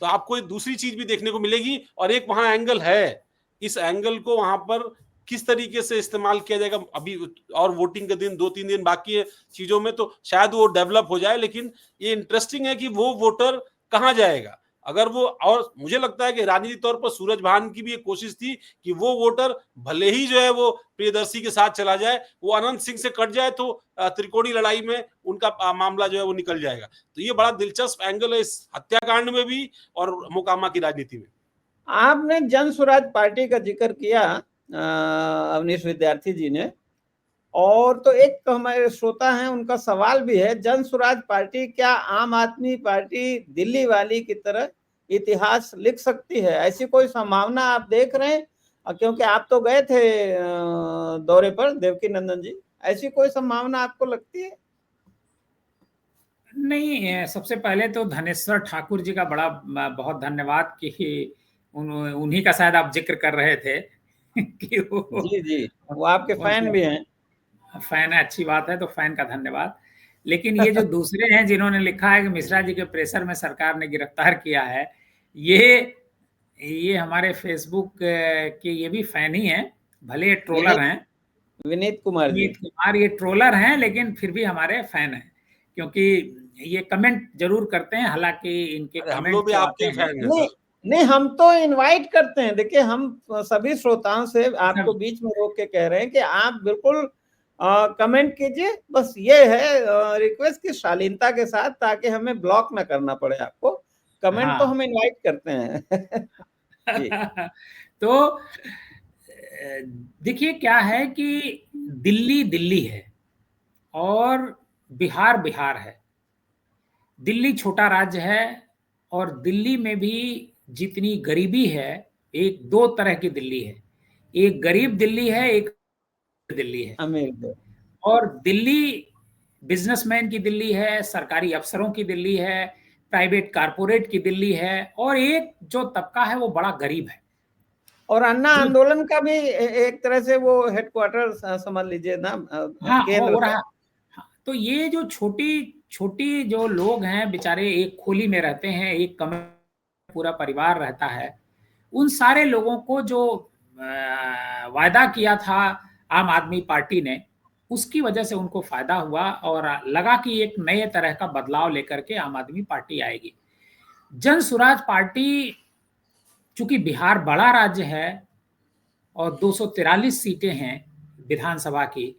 Speaker 2: तो आपको एक दूसरी चीज भी देखने को मिलेगी और एक वहां एंगल है, इस एंगल को वहां पर किस तरीके से इस्तेमाल किया जाएगा, अभी और वोटिंग के दिन 2-3 दिन बाकी है चीजों में, तो शायद वो डेवलप हो जाए। लेकिन ये इंटरेस्टिंग है कि वो वोटर कहां जाएगा अगर वो, और मुझे लगता है कि राजनीतिक तौर पर सूरज भान की भी एक कोशिश थी कि वो वोटर भले ही जो है वो प्रियदर्शी के साथ चला जाए, वो अनंत सिंह से कट जाए तो त्रिकोणीय लड़ाई में उनका मामला जो है वो निकल जाएगा। तो ये बड़ा दिलचस्प एंगल है इस हत्याकांड में भी और मोकामा की राजनीति में।
Speaker 3: आपने जन स्वराज पार्टी का जिक्र किया अवनीश विद्यार्थी जी ने, और तो एक हमारे श्रोता हैं उनका सवाल भी है, जन स्वराज पार्टी क्या आम आदमी पार्टी दिल्ली वाली की तरह इतिहास लिख सकती है? ऐसी कोई संभावना आप देख रहे हैं? क्योंकि आप तो गए थे दौरे पर देवकी नंदन जी, ऐसी कोई संभावना आपको लगती है?
Speaker 1: नहीं, सबसे पहले तो धनेश्वर ठाकुर जी का बहुत धन्यवाद कि उन्हीं का शायद आप जिक्र कर रहे थे कि
Speaker 3: जी वो आपके फैन भी हैं।
Speaker 1: फैन है, अच्छी बात है, तो फैन का धन्यवाद। लेकिन ये जो दूसरे हैं जिन्होंने लिखा है कि मिश्रा जी के प्रेशर में सरकार ने गिरफ्तार किया है, ये हमारे फेसबुक के ये भी फैन ही हैं, भले ट्रोलर हैं।
Speaker 3: विनीत कुमार
Speaker 1: ये ट्रोलर हैं लेकिन फिर भी हमारे फैन हैं, क्योंकि ये कमेंट जरूर करते हैं। हालांकि इनके
Speaker 2: हम लोग भी आपके फैन हैं।
Speaker 3: नहीं, हम तो इनवाइट करते हैं। देखिए, हम सभी श्रोताओं से आपको बीच में रोक के कह रहे हैं कि आप बिल्कुल कमेंट कीजिए, बस ये है रिक्वेस्ट की शालीनता के साथ, ताकि हमें ब्लॉक ना करना पड़े आपको। कमेंट तो हम इनवाइट करते हैं। जी।
Speaker 1: तो देखिए क्या है कि दिल्ली दिल्ली है और बिहार बिहार है। दिल्ली छोटा राज्य है और दिल्ली में भी जितनी गरीबी है, एक दो तरह की दिल्ली है, एक गरीब दिल्ली है, एक दिल्ली है।
Speaker 3: अमीर
Speaker 1: और दिल्ली बिजनेसमैन की दिल्ली है, सरकारी अफसरों की दिल्ली है, प्राइवेट कारपोरेट की दिल्ली है, और एक जो तबका है वो बड़ा गरीब है।
Speaker 3: और अन्ना आंदोलन का भी एक तरह से वो हेडक्वार्टर समझ लीजिए ना।
Speaker 1: हाँ, हो रहा। तो ये जो छोटी छोटी जो लोग हैं बेचारे, एक खोली में रहते हैं, एक कमरे में पूरा परिवार रहता है, उन सारे लोगों को जो वायदा किया था आम आदमी पार्टी ने, उसकी वजह से उनको फायदा हुआ और लगा कि एक नए तरह का बदलाव लेकर के आम आदमी पार्टी आएगी। जन स्वराज पार्टी, चूंकि बिहार बड़ा राज्य है और 243 सीटें हैं विधानसभा की,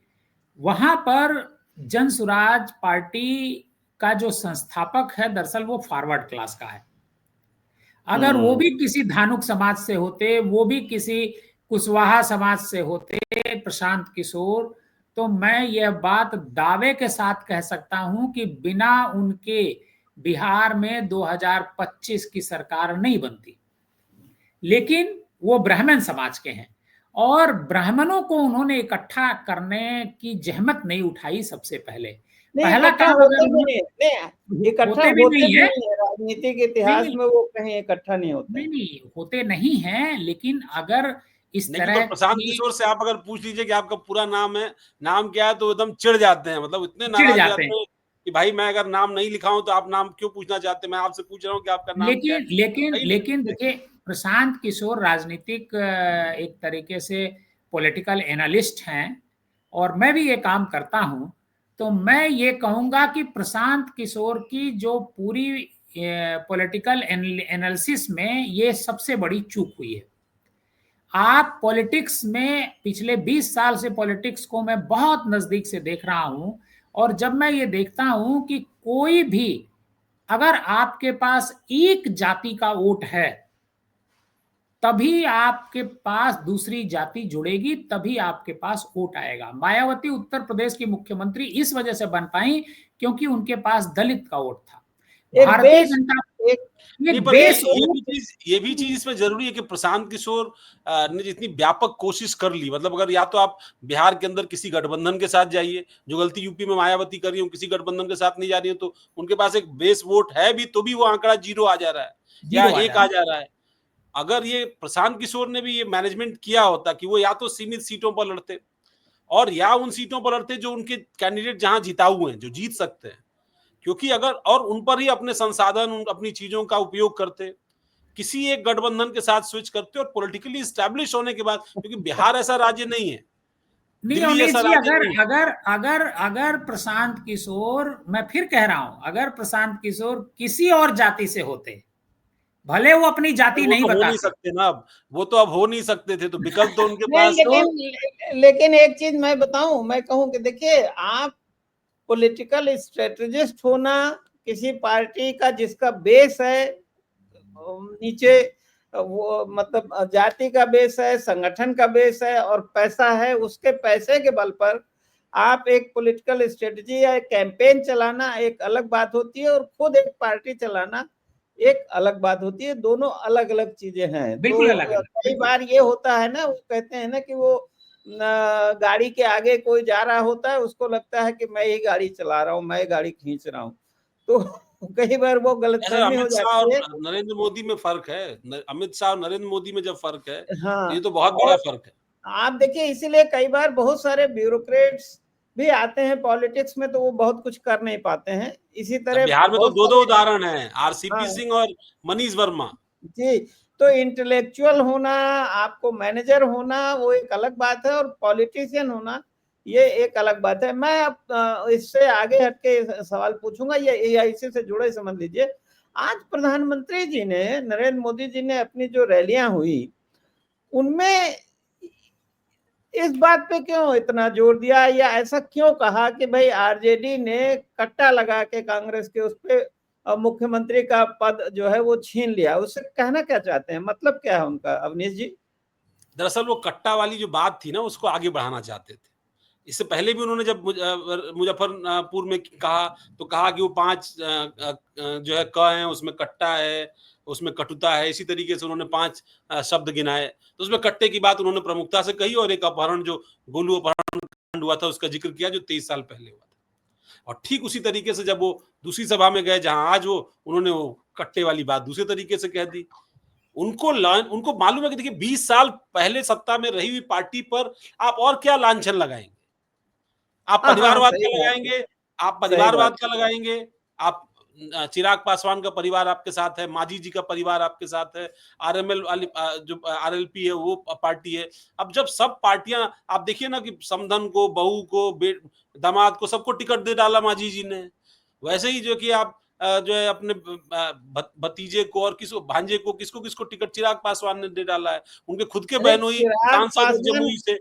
Speaker 1: वहां पर जन स्वराज पार्टी का जो संस्थापक है दरअसल वो फॉरवर्ड क्लास का है। अगर वो भी किसी धानुक समाज से होते, वो भी किसी कुशवाहा समाज से होते, प्रशांत किशोर, तो मैं यह बात दावे के साथ कह सकता हूं कि बिना उनके बिहार में 2025 की सरकार नहीं बनती। लेकिन वो ब्राह्मण समाज के हैं और ब्राह्मणों को उन्होंने इकट्ठा करने की जहमत नहीं उठाई। सबसे पहले पहला काम
Speaker 3: इकट्ठा होते नहीं है, राजनीतिक इतिहास में वो कहीं इकट्ठा नहीं होते।
Speaker 1: नहीं होते नहीं हैं, लेकिन अगर इस तरह
Speaker 2: तो प्रशांत किशोर से आप अगर पूछ लीजिए कि आपका पूरा नाम है, नाम क्या है, तो एकदम चिढ़ जाते हैं। मतलब इतने नाराज हो जाते हैं कि भाई मैं अगर नाम नहीं लिखा हूं तो आप नाम क्यों पूछना चाहते हैं? मैं आपसे पूछ रहा हूं कि आपका नाम क्या है।
Speaker 1: लेकिन देखिए, प्रशांत किशोर राजनीतिक एक तरीके से पॉलिटिकल एनालिस्ट हैं और मैं भी ये काम करता हूं, तो मैं ये कहूंगा कि प्रशांत किशोर की जो पूरी पॉलिटिकल एनालिसिस में ये सबसे बड़ी चूक हुई है। आप पॉलिटिक्स में पिछले 20 साल से पॉलिटिक्स को मैं बहुत नजदीक से देख रहा हूं, और जब मैं ये देखता हूं कि कोई भी, अगर आपके पास एक जाति का वोट है तभी आपके पास दूसरी जाति जुड़ेगी, तभी आपके पास वोट आएगा। मायावती उत्तर प्रदेश की मुख्यमंत्री इस वजह से बन पाई क्योंकि उनके पास दलित का वोट था।
Speaker 3: एक
Speaker 1: ये
Speaker 2: नहीं, पर
Speaker 1: बेस
Speaker 2: ये भी चीज इसमें जरूरी है कि प्रशांत किशोर ने जितनी व्यापक कोशिश कर ली, मतलब अगर या तो आप बिहार के अंदर किसी गठबंधन के साथ जाइए, जो गलती यूपी में मायावती कर रही है, किसी गठबंधन के साथ नहीं जा रही है, तो उनके पास एक बेस वोट है भी, तो भी वो आंकड़ा 0 आ जा रहा है या 1 आ जा रहा है। अगर ये प्रशांत किशोर ने भी ये मैनेजमेंट किया होता कि वो या तो सीमित सीटों पर लड़ते और या उन सीटों पर लड़ते जो उनके कैंडिडेट जहां जिताऊ हैं, जो जीत सकते हैं, क्योंकि अगर और उन पर ही अपने संसाधन, अपनी चीजों का उपयोग करते, किसी एक गठबंधन के साथ स्विच करते और पॉलिटिकली स्टैब्लिश होने के बाद, क्योंकि बिहार ऐसा राज्य नहीं है,
Speaker 1: नहीं
Speaker 2: दिल्ली
Speaker 1: अवनीश
Speaker 2: ऐसा
Speaker 1: जी,
Speaker 2: राज्य
Speaker 1: अगर
Speaker 2: नहीं है।
Speaker 1: अगर अगर अगर प्रशांत किशोर, मैं फिर कह रहा हूं, अगर प्रशांत किशोर किसी और जाति से होते, भले वो अपनी जाति
Speaker 2: वो
Speaker 1: नहीं
Speaker 2: तो हो नहीं
Speaker 1: बताते,
Speaker 2: सकते ना, अब वो तो अब हो नहीं सकते थे, तो विकल्प तो उनके
Speaker 3: नहीं,
Speaker 2: पास
Speaker 3: लेकिन एक चीज मैं बताऊं, मैं कहूं कि देखिए, आप पॉलिटिकल स्ट्रेटेजिस्ट होना, किसी पार्टी का जिसका बेस है नीचे, वो मतलब जाति का बेस है, संगठन का बेस है और पैसा है, उसके पैसे के बल पर आप एक पॉलिटिकल स्ट्रेटजी या कैंपेन चलाना एक अलग बात होती है, और खुद एक पार्टी चलाना एक अलग बात होती है। दोनों अलग अलग चीजें हैं।
Speaker 1: बिल्कुल
Speaker 3: तो
Speaker 1: अलग अलग।
Speaker 3: कई बार ये होता है ना, वो कहते हैं ना कि वो गाड़ी के आगे कोई जा रहा होता है, उसको लगता है कि मैं ही गाड़ी चला रहा हूँ, मैं ही गाड़ी खींच रहा हूँ, तो कई बार वो
Speaker 2: ऐसा
Speaker 3: गलतफहमी हो
Speaker 2: अमित शाह और
Speaker 3: जाती है।
Speaker 2: नरेंद्र मोदी में फर्क है, अमित शाह और नरेंद्र मोदी में जब फर्क है, तो ये
Speaker 3: हाँ,
Speaker 2: तो बहुत बड़ा
Speaker 3: और
Speaker 2: फर्क है।
Speaker 3: आप देखिए, इसीलिए कई बार बहुत सारे ब्यूरोक्रेट्स भी आते हैं पॉलिटिक्स में, तो वो बहुत कुछ कर नहीं पाते हैं। इसी
Speaker 2: अब
Speaker 3: तरह
Speaker 2: बिहार में तो
Speaker 3: बहुत
Speaker 2: दो
Speaker 3: सारे,
Speaker 2: उदाहरण हैं, आरसीपी
Speaker 3: हाँ
Speaker 2: सिंह और मनीष वर्मा।
Speaker 3: जी, तो इंटेलेक्चुअल होना, आपको मैनेजर होना, वो एक अलग बात है, और पॉलिटिशियन होना ये एक अलग बात है। मैं अब इससे आगे हटके सवाल पूछूंगा, ये इसी से जुड़े, समझ लीजिए। आज प्रधानमंत्री जी ने, नरेंद्र मोदी जी ने अपनी जो रैलियां हुई, उनमें इस बात पे क्यों इतना जोर दिया, या ऐसा क्यों कहा कि भाई आरजेडी ने कट्टा लगा के कांग्रेस के उस पे मुख्यमंत्री का पद जो है वो छीन लिया? उससे कहना क्या चाहते हैं, मतलब क्या है उनका, अवनीश जी?
Speaker 2: दरअसल वो कट्टा वाली जो बात थी ना, उसको आगे बढ़ाना चाहते थे। इससे पहले भी उन्होंने जब मुजफ्फरपुर में कहा, तो कहा कि वो 5 जो है क हैं, उसमें कट्टा है, उसमें कटुता है, इसी तरीके से उन्होंने 5 शब्द गिनाए। तो उसमें कट्टे की बात उन्होंने प्रमुखता से कही, और एक अपहरण, जो गोलू अपहरण कांड हुआ था, उसका जिक्र किया, जो 23 साल पहले हुआ था। और ठीक उसी तरीके से जब वो दूसरी सभा में गए, जहां आज उन्होंने वो कट्टे वाली बात दूसरे तरीके से कह दी। उनको मालूम है कि देखिए 20 साल पहले सत्ता में रही हुई पार्टी पर आप और क्या लांछन लगाएंगे? आप
Speaker 3: हाँ हाँ,
Speaker 2: परिवारवाद
Speaker 3: सही
Speaker 2: का
Speaker 3: बात है,
Speaker 2: लगाएंगे, आप
Speaker 3: सही बात
Speaker 2: परिवारवाद का लगाएंगे, आप चिराग पासवान का परिवार आपके साथ है, मांझी जी का परिवार आपके साथ है, आरएमएल वाली जो आरएलपी है वो पार्टी है। अब जब सब पार्टियां, आप देखिए ना कि समधन को, बहू को, दामाद को, सबको टिकट दे डाला मांझी जी ने। वैसे ही जो कि आप जो है अपने भतीजे को और किसको, भांजे को, किसको किसको टिकट चिराग पासवान ने दे डाला है। उनके खुद के
Speaker 3: अरे
Speaker 2: बहनोई
Speaker 3: चिराग
Speaker 2: सांसद है
Speaker 3: पासवान,
Speaker 2: जमुई से।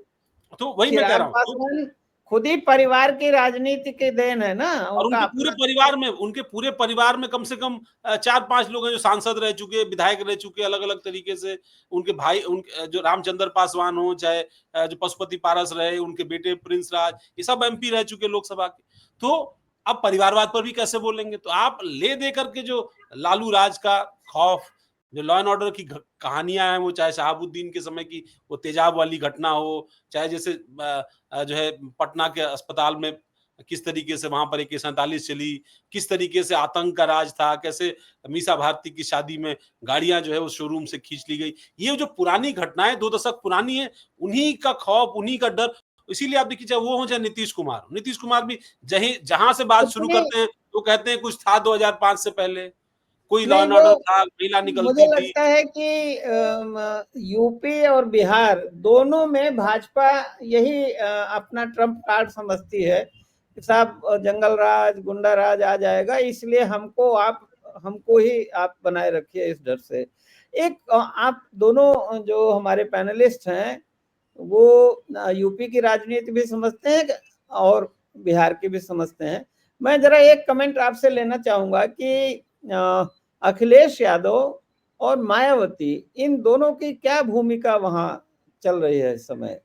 Speaker 2: तो वही मैं कह
Speaker 3: चिराग
Speaker 2: रहा हूँ, तो
Speaker 3: पासवान खुद ही परिवार की राजनीति की देन है ना,
Speaker 2: और
Speaker 3: उनका अपना।
Speaker 2: उनके पूरे परिवार में कम से कम 4-5 लोग हैं जो सांसद रह चुके, विधायक रह चुके, अलग अलग तरीके से। उनके भाई, उनके जो रामचंद्र पासवान हो, चाहे जो पशुपति पारस रहे, उनके बेटे प्रिंस राज, ये सब एमपी रह चुके लोकसभा के। तो अब परिवारवाद पर भी कैसे बोलेंगे? तो आप ले दे करके जो लालू राज का खौफ, जो लॉ एंड ऑर्डर की कहानियां हैं, वो चाहे शहाबुद्दीन के समय की वो तेजाब वाली घटना हो, चाहे जैसे जो है पटना के अस्पताल में किस तरीके से वहां पर AK-47 चली, किस तरीके से आतंक का राज था, कैसे मीसा भारती की शादी में गाड़ियां जो है उस शोरूम से खींच ली गई। ये जो पुरानी घटनाएं 2 दशक पुरानी है, उन्हीं का खौफ, उन्हीं का डर। इसीलिए आप देखिए, चाहे वो हो चाहे नीतीश कुमार भी जहां से बात शुरू
Speaker 3: इसलिए
Speaker 2: करते हैं, वो कहते हैं कुछ था 2005 से पहले, कोई लॉ
Speaker 3: नहीं,
Speaker 2: एंड
Speaker 3: वो
Speaker 2: ऑर्डर था, महिला
Speaker 3: मुझे
Speaker 2: निकलती थी।
Speaker 3: लगता है कि यूपी और बिहार दोनों में भाजपा यही अपना ट्रम्प कार्ड समझती है कि साहब जंगल राज, गुंडा राज आ जाएगा, इसलिए हमको ही आप बनाए रखिए इस डर से। एक आप दोनों जो हमारे पैनलिस्ट हैं, वो यूपी की राजनीति भी समझते हैं और बिहार की भी समझते हैं। मैं जरा एक कमेंट आपसे लेना चाहूंगा कि अखिलेश यादव और मायावती, इन दोनों की क्या भूमिका वहां चल रही है इस समय?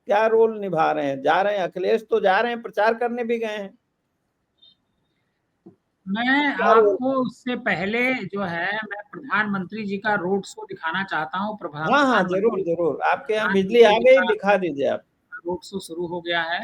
Speaker 3: क्या रोल निभा रहे हैं? जा रहे हैं, अखिलेश तो जा रहे हैं, प्रचार करने भी गए हैं।
Speaker 1: मैं आपको उससे पहले जो है मैं प्रधानमंत्री जी का रोड शो दिखाना चाहता हूँ।
Speaker 3: हाँ, जरूर जरूर, आपके यहाँ बिजली आ
Speaker 1: प्रधानमंत्री जी
Speaker 3: गई,
Speaker 1: का
Speaker 3: दिखा दीजिए आप।
Speaker 1: रोड शो शुरू हो गया है।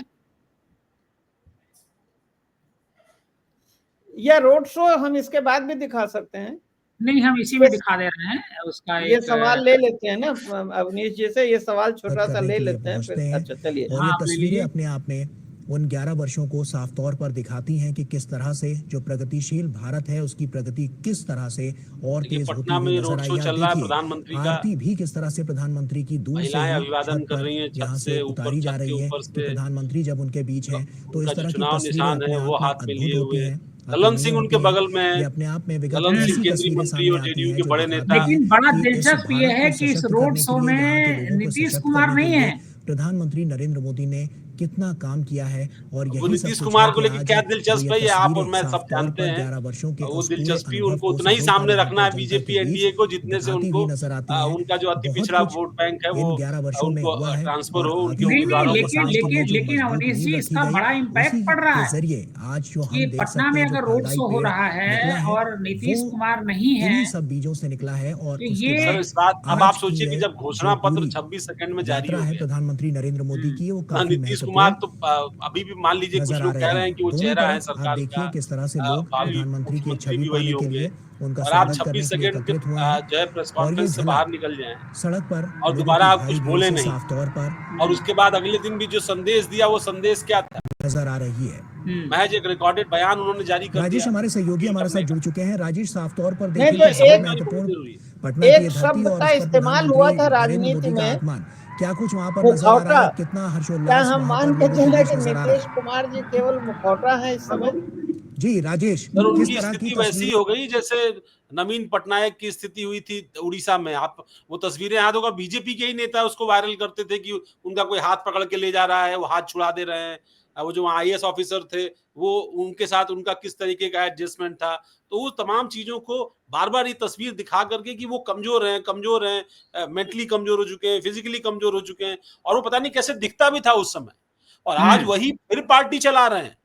Speaker 3: या रोड शो हम इसके बाद भी दिखा सकते हैं।
Speaker 1: नहीं, हम इसी में दिखा दे रहे हैं उसका
Speaker 3: ये
Speaker 1: एक।
Speaker 3: सवाल ले लेते हैं ना अवनीश जी से, ये सवाल छोटा सा
Speaker 4: करने
Speaker 3: ले
Speaker 4: के लिए
Speaker 3: लेते हैं फिर।
Speaker 4: पहुंचते हैं।
Speaker 3: अच्छा चलिए।
Speaker 4: और
Speaker 1: हाँ,
Speaker 4: ये
Speaker 1: आप ले
Speaker 4: तस्वीरें
Speaker 1: लीजिए।
Speaker 4: अपने आप में उन 11 वर्षों को साफ तौर पर दिखाती हैं कि किस तरह से जो प्रगतिशील भारत है उसकी प्रगति किस तरह से और
Speaker 2: देखिए,
Speaker 4: तेज होती
Speaker 2: पटना
Speaker 4: हुई
Speaker 2: में
Speaker 4: नजर
Speaker 2: रोड
Speaker 4: आई।
Speaker 2: शो
Speaker 4: आप
Speaker 2: चल रहा है
Speaker 4: देखिए
Speaker 2: प्रधानमंत्री का।
Speaker 4: आरती भी किस तरह से प्रधानमंत्री की दूर से
Speaker 2: महिलाएं
Speaker 4: ही
Speaker 2: अभिवादन
Speaker 4: छत
Speaker 2: कर
Speaker 4: पर
Speaker 2: रही हैं,
Speaker 4: यहाँ
Speaker 2: छत
Speaker 4: से
Speaker 2: से ऊपर,
Speaker 4: उतारी जा
Speaker 2: छत के
Speaker 4: रही है
Speaker 2: ऊपर
Speaker 4: कि
Speaker 2: से
Speaker 4: प्रधानमंत्री जब उनके बीच हैं। तो
Speaker 2: उनका
Speaker 4: इस
Speaker 2: जो
Speaker 4: तरह की
Speaker 2: चुनाव
Speaker 4: तस्वीरें
Speaker 2: निशान
Speaker 4: अपने
Speaker 2: है वो
Speaker 4: आप में
Speaker 2: हाथ में
Speaker 4: अद्भुत
Speaker 2: लिए
Speaker 4: होती
Speaker 2: हुए।
Speaker 4: हैं,
Speaker 2: ललन
Speaker 4: अतुलनीय
Speaker 2: सिंह उनके
Speaker 4: होती हैं।
Speaker 2: बगल में
Speaker 4: ये
Speaker 2: है।
Speaker 4: अपने आप में विगत
Speaker 2: ललन
Speaker 4: में
Speaker 2: सिंह
Speaker 4: ऐसी
Speaker 2: केंद्रीय
Speaker 4: तस्वीरें
Speaker 2: मंत्री
Speaker 4: सामने
Speaker 2: और
Speaker 4: आती
Speaker 2: जेडीयू
Speaker 4: हैं
Speaker 2: के
Speaker 4: जो
Speaker 2: बड़े
Speaker 4: दिखाती
Speaker 2: नेता।
Speaker 4: हैं
Speaker 1: लेकिन बड़ा
Speaker 4: कि इस
Speaker 1: दिलचस्प ये
Speaker 4: भारत
Speaker 1: है
Speaker 4: को
Speaker 1: कि इस
Speaker 4: सशक्त
Speaker 1: रोड
Speaker 4: करने
Speaker 1: शो
Speaker 4: के लिए, यहाँ के
Speaker 1: में
Speaker 4: लोगों को
Speaker 1: नीतीश
Speaker 4: सशक्त
Speaker 1: कुमार
Speaker 4: करने के
Speaker 1: नहीं
Speaker 4: लिए
Speaker 1: है।
Speaker 4: प्रधानमंत्री नरेंद्र मोदी ने कितना काम किया है। और
Speaker 2: वो
Speaker 4: यही सब
Speaker 2: नीतीश
Speaker 4: कुछ
Speaker 2: कुमार
Speaker 4: है
Speaker 2: को
Speaker 4: कि
Speaker 2: लेके
Speaker 4: आज
Speaker 2: क्या
Speaker 4: जो
Speaker 2: दिलचस्प
Speaker 4: ये
Speaker 2: है, ये आप और
Speaker 4: तस्वीरें
Speaker 2: मैं
Speaker 4: साफ
Speaker 2: सब
Speaker 4: तौर
Speaker 2: जानते
Speaker 4: पर
Speaker 2: हैं।
Speaker 4: 11 वर्षों के
Speaker 2: वो
Speaker 4: उस पूरे
Speaker 2: दिलचस्पी
Speaker 4: अनुभव
Speaker 2: उनको
Speaker 4: को
Speaker 2: उतना ही
Speaker 4: सजोकर
Speaker 2: सामने
Speaker 4: यहाँ
Speaker 2: रखना
Speaker 4: पर
Speaker 2: है
Speaker 4: जनता
Speaker 2: बीजेपी
Speaker 4: के बीच
Speaker 2: एनडीए को, जितने से
Speaker 4: दिखाती
Speaker 2: उनको
Speaker 4: हुई नजर आती हैं।
Speaker 2: उनका जो अति
Speaker 4: बहुत
Speaker 2: पिछड़ा
Speaker 4: कुछ
Speaker 2: वोट बैंक है वो
Speaker 4: इन 11 वर्षों में
Speaker 2: उनको
Speaker 4: हुआ है।
Speaker 2: ट्रांसफर
Speaker 4: और
Speaker 2: हो उनके
Speaker 4: आगे
Speaker 1: नहीं,
Speaker 2: उम्मीदवारों के
Speaker 1: लेकिन
Speaker 2: साथ।
Speaker 4: के लिए
Speaker 1: लेकिन
Speaker 4: जो
Speaker 1: लेकिन
Speaker 4: मजबूत
Speaker 1: अवनीश
Speaker 4: नींव
Speaker 1: जी,
Speaker 4: रखी
Speaker 1: इसका
Speaker 4: गई,
Speaker 1: बड़ा इम्पैक्ट
Speaker 4: उसी
Speaker 1: पड़ रहा
Speaker 4: के
Speaker 1: है
Speaker 4: जरिए आज जो
Speaker 1: कि
Speaker 4: हम देख
Speaker 1: पटना
Speaker 4: सकते
Speaker 1: में
Speaker 4: हैं जो
Speaker 1: अगर रोड
Speaker 4: फलदायी
Speaker 1: शो हो
Speaker 4: पेड़
Speaker 1: रहा
Speaker 4: निकला
Speaker 1: है
Speaker 4: है
Speaker 1: और
Speaker 4: वो
Speaker 1: नीतीश कुमार नहीं है,
Speaker 4: इन्हीं सब बीजों से निकला है। और
Speaker 1: तो
Speaker 4: उसके
Speaker 1: ये
Speaker 2: सर,
Speaker 4: बाद
Speaker 2: इस बात अब आप
Speaker 4: आज की
Speaker 2: सोचिए कि
Speaker 4: ये
Speaker 2: जब
Speaker 4: जो
Speaker 2: घोषणा पत्र
Speaker 4: पूरी
Speaker 2: 26 सेकंड में जारी
Speaker 4: यात्रा
Speaker 2: हो
Speaker 4: है
Speaker 2: गया,
Speaker 4: प्रधानमंत्री नरेंद्र मोदी की, वो काफी
Speaker 2: नीतीश कुमार
Speaker 4: महत्वपूर्ण
Speaker 2: तो अभी भी मान लीजिए कुछ
Speaker 4: नजर आ
Speaker 2: लोग कह
Speaker 4: रही
Speaker 2: रहे हैं
Speaker 4: है।
Speaker 2: कि वो
Speaker 4: दोनों
Speaker 2: चेहरा है
Speaker 4: तरफ आप
Speaker 2: सरकार
Speaker 4: देखिए
Speaker 2: का,
Speaker 4: किस तरह से लोग
Speaker 2: भावी
Speaker 4: प्रधानमंत्री की एक
Speaker 2: मुख्यमंत्री
Speaker 4: छवि
Speaker 2: भी वही
Speaker 4: पाने के
Speaker 2: होंगे।
Speaker 4: लिए उनका
Speaker 2: और आप
Speaker 4: स्वागत करने
Speaker 2: 26
Speaker 4: के लिए
Speaker 2: सेकंड के
Speaker 4: एकत्रित हुए हैं।
Speaker 2: जो है प्रेस
Speaker 4: और ये
Speaker 2: कॉन्फ्रेंस से बाहर
Speaker 4: झलक
Speaker 2: निकल जाएं
Speaker 4: सड़क पर
Speaker 2: और
Speaker 4: लोगों की
Speaker 2: दोबारा आप
Speaker 4: भारी
Speaker 2: कुछ
Speaker 4: भीड़
Speaker 2: बोले
Speaker 4: से
Speaker 2: नहीं।
Speaker 4: साफ तौर पर
Speaker 2: और उसके बाद अगले दिन भी जो संदेश दिया, वो संदेश क्या था?
Speaker 4: नजर आ रही है।
Speaker 2: महज एक रिकॉर्डेड बयान उन्होंने जारी कर
Speaker 4: राजेश
Speaker 2: दिया
Speaker 4: हमारे सहयोगी
Speaker 2: अपील
Speaker 4: हमारे साथ
Speaker 2: करने का।
Speaker 4: जुड़ चुके हैं। राजेश, साफ तौर पर
Speaker 3: नहीं
Speaker 4: देखिए
Speaker 3: तो
Speaker 4: कि बहुत
Speaker 3: एक
Speaker 2: समझना बहुत
Speaker 4: महत्वपूर्ण
Speaker 2: जरूरी है।
Speaker 4: पटना की ये
Speaker 3: एक
Speaker 4: धरती
Speaker 3: शब्द
Speaker 4: और
Speaker 3: का
Speaker 4: इस पर
Speaker 3: इस्तेमाल हुआ
Speaker 4: प्रधानमंत्री
Speaker 3: था
Speaker 4: नरेंद्र
Speaker 3: राजनीति
Speaker 4: मोदी का
Speaker 3: में,
Speaker 4: आगमन, क्या कुछ वहां पर नजर आ रहा
Speaker 3: मुखौटा।
Speaker 4: है? कितना
Speaker 3: क्या
Speaker 4: हर्षोल्लास
Speaker 3: हम
Speaker 4: वहां
Speaker 3: मान
Speaker 4: पर
Speaker 3: के
Speaker 4: लोगों के
Speaker 3: चले
Speaker 4: बीच
Speaker 3: कि
Speaker 4: नजर आ रहा
Speaker 3: नीतीश
Speaker 4: है?
Speaker 3: कुमार जी केवल मुखौटा है इस समय?
Speaker 4: जी राजेश,
Speaker 2: सर,
Speaker 4: किस
Speaker 2: उनकी
Speaker 4: तरह की
Speaker 2: स्थिति वैसी
Speaker 4: तस्वीरें
Speaker 2: हो गई जैसे नवीन पटनायक की स्थिति हुई थी उड़ीसा में। आप वो तस्वीरें याद होगा, बीजेपी के ही नेता उसको वायरल करते थे कि उनका कोई हाथ पकड़ के ले जा रहा है, वो हाथ छुड़ा दे रहे हैं। वो जो आईएएस ऑफिसर थे, वो उनके साथ उनका किस तरीके का एडजस्टमेंट था। तो वो तमाम चीजों को बार बार ये तस्वीर दिखा करके कि वो कमजोर हैं, मेंटली कमजोर हो चुके हैं, फिजिकली कमजोर हो चुके हैं, और वो पता नहीं कैसे दिखता भी था उस समय। और आज वही फिर पार्टी चला रहे हैं।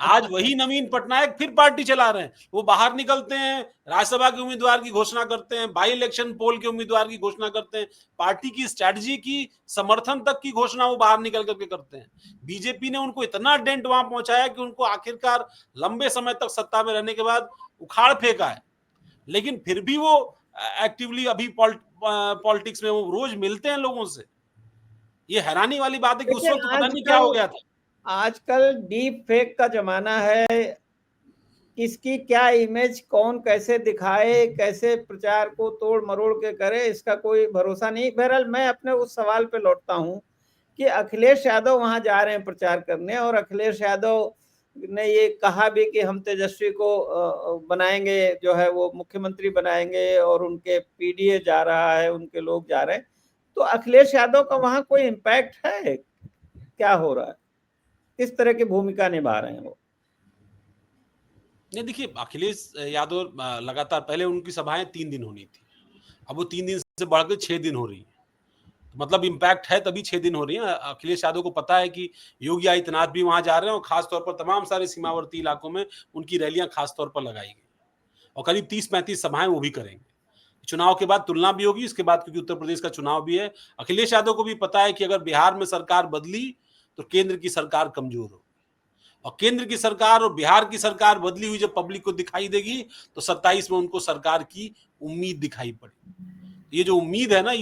Speaker 2: आज वही नवीन पटनायक फिर पार्टी चला रहे हैं। वो बाहर निकलते हैं, राज्यसभा के उम्मीदवार की घोषणा करते हैं, बाई इलेक्शन पोल के उम्मीदवार की घोषणा करते हैं, पार्टी की स्ट्रैटेजी की समर्थन तक की घोषणा वो बाहर निकल करके करते हैं। बीजेपी ने उनको इतना डेंट वहां पहुंचाया कि उनको आखिरकार लंबे समय तक सत्ता में रहने के बाद उखाड़ फेंका है। लेकिन फिर भी वो एक्टिवली अभी पॉलिटिक्स में वो रोज मिलते हैं लोगों से। ये हैरानी वाली बात है कि उस
Speaker 3: लेकिन
Speaker 2: वक्त पता नहीं क्या हो गया था।
Speaker 3: आजकल डीप फेक का जमाना है। किसकी क्या इमेज कौन कैसे दिखाए, कैसे प्रचार को तोड़ मरोड़ के करे, इसका कोई भरोसा नहीं। बहरहाल मैं अपने उस सवाल पे लौटता हूं कि अखिलेश यादव वहां जा रहे हैं प्रचार करने, और अखिलेश यादव ने ये कहा भी कि हम तेजस्वी को बनाएंगे, जो है वो मुख्यमंत्री बनाएंगे, और उनके पीडीए जा रहा है, उनके लोग जा रहे हैं। तो अखिलेश यादव का वहां कोई इम्पैक्ट है? क्या हो रहा है? किस तरह की भूमिका निभा रहे हैं वो?
Speaker 2: नहीं, देखिए, अखिलेश यादव लगातार, पहले उनकी सभाएं 3 दिन होनी थी, अब वो 3 दिन से बढ़कर 6 दिन हो रही है। तो मतलब इम्पैक्ट है तभी 6 दिन हो रही है। अखिलेश यादव को पता है कि योगी आदित्यनाथ भी वहां जा रहे हैं, और खासतौर पर तमाम सारे सीमावर्ती इलाकों में उनकी रैलियां खासतौर पर लगाई गई, और करीब 30-35 सभाएं वो भी करेंगे। चुनाव के बाद तुलना भी होगी इसके बाद, क्योंकि उत्तर प्रदेश का चुनाव भी है। अखिलेश यादव को भी पता है कि अगर बिहार में सरकार बदली तो केंद्र की सरकार कमजोर होगी, और केंद्र की सरकार और बिहार की सरकार बदली हुई जब पब्लिक को दिखाई देगी तो 27 में उनको सरकार की उम्मीद दिखाई पड़ेगी। ये जो उम्मीद है ना,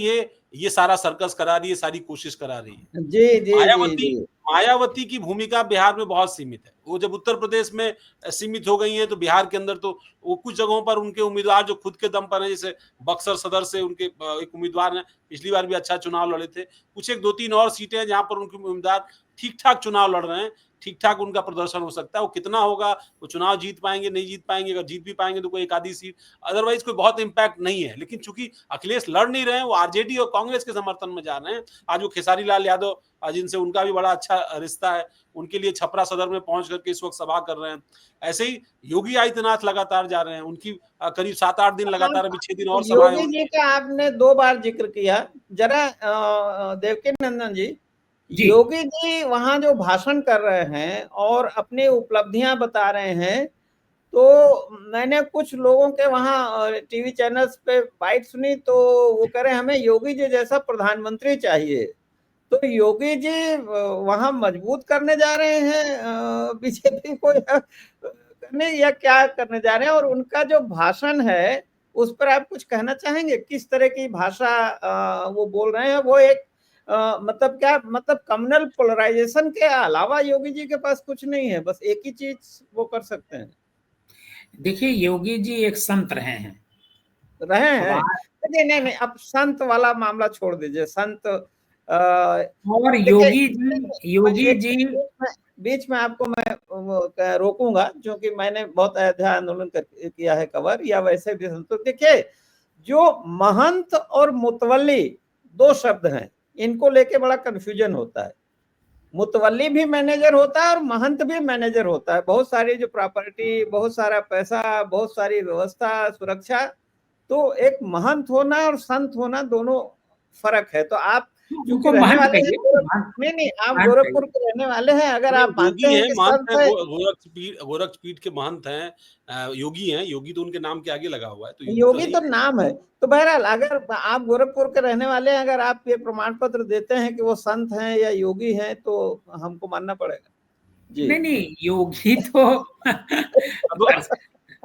Speaker 2: ये सारा सर्कस करा रही है, सारी कोशिश करा रही है।
Speaker 3: जी जी
Speaker 2: मायावती
Speaker 3: जी।
Speaker 2: मायावती की भूमिका बिहार में बहुत सीमित है। वो जब उत्तर प्रदेश में सीमित हो गई है, तो बिहार के अंदर तो वो कुछ जगहों पर उनके उम्मीदवार जो खुद के दम पर है, जैसे बक्सर सदर से उनके एक उम्मीदवार है, पिछली बार भी अच्छा चुनाव लड़े थे। कुछ एक 2-3 और सीटें हैं जहां पर उनके उम्मीदवार ठीक ठाक चुनाव लड़ रहे हैं, ठीक ठाक उनका प्रदर्शन हो सकता है। वो कितना होगा, वो चुनाव जीत पाएंगे नहीं जीत पाएंगे, अगर जीत भी पाएंगे तो कोई एक आधी सीट, अदरवाइज कोई बहुत इंपैक्ट नहीं है। लेकिन चूंकि अखिलेश लड़ नहीं रहे हैं, वो आरजेडी और कांग्रेस के समर्थन में जा रहे हैं। आज वो खेसारी लाल यादव, जिनसे उनका भी बड़ा अच्छा रिश्ता है, उनके लिए छपरा सदर में पहुंच करके इस वक्त सभा कर रहे हैं। ऐसे ही योगी आदित्यनाथ लगातार जा रहे हैं, उनकी करीब 7-8 दिन लगातार, अभी 6 दिन और सभाएं
Speaker 3: योगी जी का आपने 2 बार जिक्र किया, जरा देवकी नंदन जी, योगी जी वहां जो भाषण कर रहे हैं और अपनी उपलब्धियां बता रहे हैं, तो मैंने कुछ लोगों के वहाँ टीवी चैनल्स पे बाइट सुनी, तो वो कह रहे हैं हमें योगी जी जैसा प्रधानमंत्री चाहिए। तो योगी जी वहाँ मजबूत करने जा रहे हैं बीजेपी को, या करने, या क्या करने जा रहे हैं? और उनका जो भाषण है उस पर आप कुछ कहना चाहेंगे? किस तरह की भाषा वो बोल रहे हैं? वो एक मतलब क्या, मतलब कम्युनल पोलराइजेशन के अलावा योगी जी के पास कुछ नहीं है, बस एक ही चीज वो कर सकते हैं।
Speaker 1: देखिए, योगी जी एक संत रहे हैं।
Speaker 3: रहे हैं
Speaker 1: अब
Speaker 3: नहीं नहीं नहीं, अब संत वाला मामला छोड़ दीजिए। संत
Speaker 1: और
Speaker 3: देखिए,
Speaker 1: योगी जी
Speaker 3: बीच में आपको मैं रोकूंगा, क्योंकि मैंने बहुत अयोध्या आंदोलन किया है कवर, या वैसे भी। तो देखिए, जो महंत और मुतवल्ली दो शब्द हैं, इनको लेके बड़ा कंफ्यूजन होता है। मुतवल्ली भी मैनेजर होता है और महंत भी मैनेजर होता है। बहुत सारी जो प्रॉपर्टी, बहुत सारा पैसा, बहुत सारी व्यवस्था, सुरक्षा, तो एक महंत होना और संत होना दोनों फर्क है। तो आप क्योंकि
Speaker 1: उनको
Speaker 3: रहने
Speaker 1: महंत
Speaker 3: वाले हैं
Speaker 1: कहिए,
Speaker 3: नहीं नहीं, आप
Speaker 1: महंत
Speaker 3: गोरखपुर
Speaker 1: कहिए।
Speaker 3: के रहने वाले हैं, अगर
Speaker 2: नहीं,
Speaker 3: आप मानते
Speaker 2: योगी
Speaker 3: हैं
Speaker 2: हैं,
Speaker 3: कि
Speaker 2: महंत
Speaker 3: संत
Speaker 2: हैं,
Speaker 3: है।
Speaker 2: गोरक्षपीठ के महंत हैं, योगी हैं। योगी तो उनके नाम के आगे लगा हुआ है, तो योगी तो
Speaker 3: योगी
Speaker 2: है ही।
Speaker 3: तो नाम है। तो बहरहाल, अगर आप गोरखपुर के रहने वाले हैं, अगर आप ये प्रमाण पत्र देते हैं कि वो संत हैं या योगी हैं, तो हमको मानना पड़ेगा जी।
Speaker 1: नहीं नहीं, योगी तो
Speaker 2: अब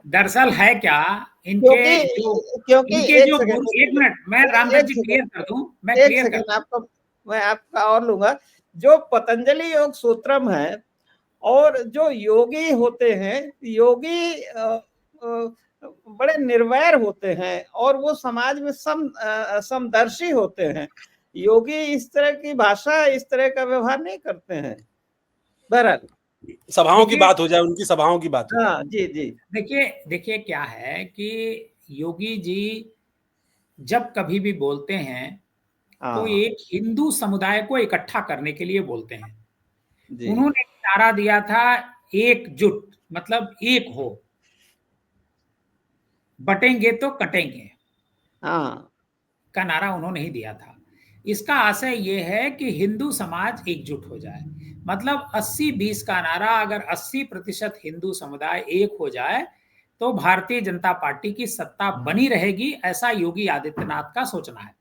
Speaker 1: दरअसल है क्या, इनके
Speaker 3: क्योंकि
Speaker 1: जो
Speaker 3: क्योंकि
Speaker 1: इनके
Speaker 3: एक
Speaker 1: जो
Speaker 3: सेकंड,
Speaker 1: गुरु, एक मिनट, मैं रामदास
Speaker 3: एक
Speaker 1: जी
Speaker 3: सेकंड,
Speaker 1: क्लियर कर दूं, मैं
Speaker 3: एक
Speaker 1: क्लियर कर
Speaker 3: सेकंड
Speaker 1: दूं।
Speaker 3: आपका, मैं आपका और लूंगा। जो पतंजलि योग सूत्रम है और जो योगी होते हैं, योगी बड़े निर्वैर होते हैं और वो समाज में समदर्शी होते हैं। योगी इस तरह की भाषा, इस तरह का व्यवहार नहीं करते हैं। बहरहाल,
Speaker 2: सभाओं की
Speaker 1: देखिए,
Speaker 2: बात हो जाए, उनकी सभाओं की बात हो जाए।
Speaker 3: हाँ जी जी।
Speaker 1: देखिए देखिए क्या है कि योगी जी जब कभी भी बोलते हैं तो
Speaker 3: हाँ
Speaker 1: एक हिंदू समुदाय को इकट्ठा करने के लिए बोलते हैं।
Speaker 3: जी।
Speaker 1: उन्होंने एक नारा दिया था, एकजुट, मतलब एक हो, बटेंगे तो कटेंगे
Speaker 3: हाँ
Speaker 1: का नारा उन्होंने ही दिया था। इसका आशय यह है कि हिंदू समाज एकजुट हो जाए, मतलब 80-20 का नारा, अगर 80% हिंदू समुदाय एक हो जाए तो भारतीय जनता पार्टी की सत्ता बनी रहेगी, ऐसा योगी आदित्यनाथ का सोचना है।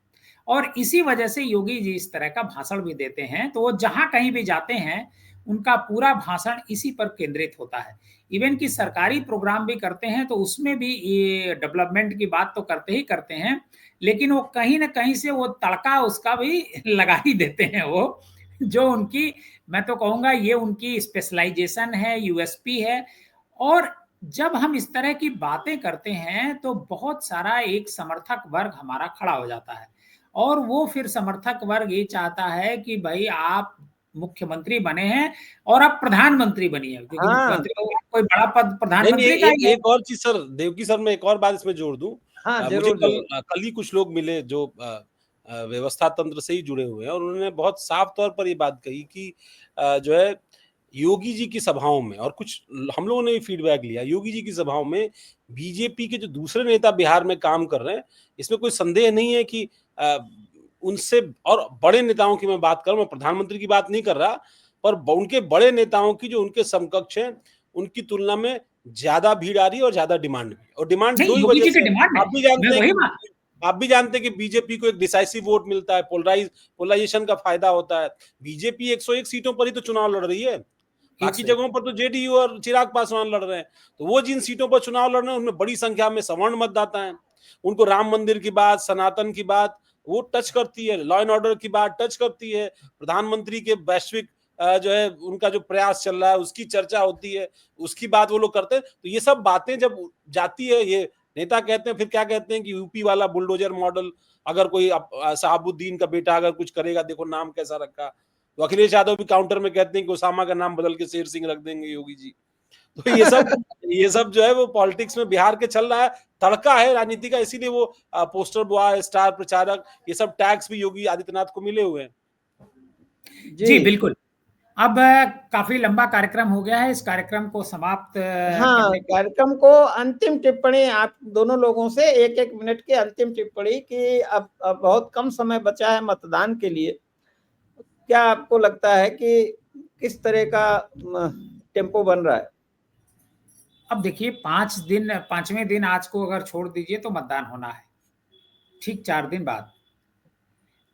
Speaker 1: और इसी वजह से योगी जी इस तरह का भाषण भी देते हैं, तो वो जहां कहीं भी जाते हैं उनका पूरा भाषण इसी पर केंद्रित होता है। इवन कि सरकारी प्रोग्राम भी करते हैं तो उसमें भी ये डेवलपमेंट की बात तो करते ही करते हैं, लेकिन वो कहीं ना कहीं से वो तड़का उसका भी लगा ही देते हैं वो, जो उनकी, मैं तो कहूंगा ये उनकी स्पेशलाइजेशन है, यूएसपी है। और जब हम इस तरह की बातें करते हैं तो बहुत सारा एक समर्थक वर्ग हमारा खड़ा हो जाता है, और वो फिर समर्थक वर्ग ये चाहता है कि भाई आप मुख्यमंत्री बने हैं और आप प्रधानमंत्री बनिए, क्योंकि
Speaker 3: हाँ
Speaker 1: मुख्यमंत्री
Speaker 3: तो
Speaker 1: कोई बड़ा पद
Speaker 2: नहीं नहीं,
Speaker 1: प्रधानमंत्री का ही है।
Speaker 2: एक और चीज सर, देवकी सर, मैं एक और बात इसमें जोड़ दूं।
Speaker 3: हाँ,
Speaker 2: मुझे
Speaker 3: जरूर
Speaker 2: कल
Speaker 3: जरूर।
Speaker 2: कल ही कुछ लोग मिले जो व्यवस्था तंत्र से ही जुड़े हुए हैं, और उन्होंने बहुत साफ तौर पर ये बात कही कि जो है योगी जी की सभाओं में, और कुछ हम लोगों ने भी फीडबैक लिया, योगी जी की सभाओं में बीजेपी के जो दूसरे नेता बिहार में काम कर रहे हैं, इसमें कोई संदेह नहीं है कि उनसे, और बड़े नेताओं की मैं बात कर रहा हूं, मैं प्रधानमंत्री की बात नहीं कर रहा, पर उनके बड़े नेताओं की जो उनके समकक्ष हैं, उनकी तुलना में ज्यादा भीड़ आ रही है और ज्यादा डिमांड भी है। और डिमांड दो
Speaker 1: नहीं,
Speaker 2: ही
Speaker 1: योगी
Speaker 2: वजह
Speaker 1: जी की
Speaker 2: से है।
Speaker 1: डिमांड है,
Speaker 2: आप भी
Speaker 1: मैं
Speaker 2: जानते हैं
Speaker 1: वही
Speaker 2: कि
Speaker 1: बात।
Speaker 2: आप भी जानते हैं कि बीजेपी को एक डिसाइसिव वोट मिलता है, पोलराइजेशन का फायदा होता है। बीजेपी 101 सीटों पर ही तो चुनाव लड़ रही है, बाकी
Speaker 1: 101।
Speaker 2: जगहों पर तो जेडीयू और चिराग पासवान लड़ रहे हैं। तो वो जिन सीटों पर चुनाव लड़ रहे हैं उनमें बड़ी संख्या में सवर्ण मतदाता हैं। उनको राम मंदिर की बात, सनातन की बात वो टच करती है, लॉ एंड ऑर्डर की बात टच करती है, प्रधानमंत्री के वैश्विक जो है उनका जो प्रयास चल रहा है उसकी चर्चा होती है, उसकी बात वो लोग करते हैं। तो ये सब बातें जब जाती है, ये नेता कहते हैं, फिर क्या कहते हैं कि यूपी वाला बुलडोजर मॉडल, अगर कोई शहाबुद्दीन का बेटा अगर कुछ करेगा, देखो नाम कैसा रखा। तो अखिलेश यादव भी काउंटर में कहते हैं कि ओसामा का नाम बदल के शेर सिंह रख देंगे योगी जी। तो ये सब जो है वो पॉलिटिक्स में बिहार के चल रहा है, तड़का है राजनीति का, इसीलिए वो पोस्टर बॉय, स्टार प्रचारक, ये सब टैग्स भी योगी आदित्यनाथ को मिले हुए हैं।
Speaker 1: जी बिल्कुल। अब काफी लंबा कार्यक्रम हो गया है, इस कार्यक्रम को समाप्त
Speaker 3: हाँ,
Speaker 1: करने के।
Speaker 3: कार्यक्रम को अंतिम टिप्पणी आप दोनों लोगों से 1-1 मिनट की अंतिम टिप्पणी कि अब बहुत कम समय बचा है मतदान के लिए। क्या आपको लगता है कि किस तरह का टेम्पो बन रहा है?
Speaker 1: अब देखिए 5वें दिन आज को अगर छोड़ दीजिए तो मतदान होना है, ठीक 4 दिन बाद।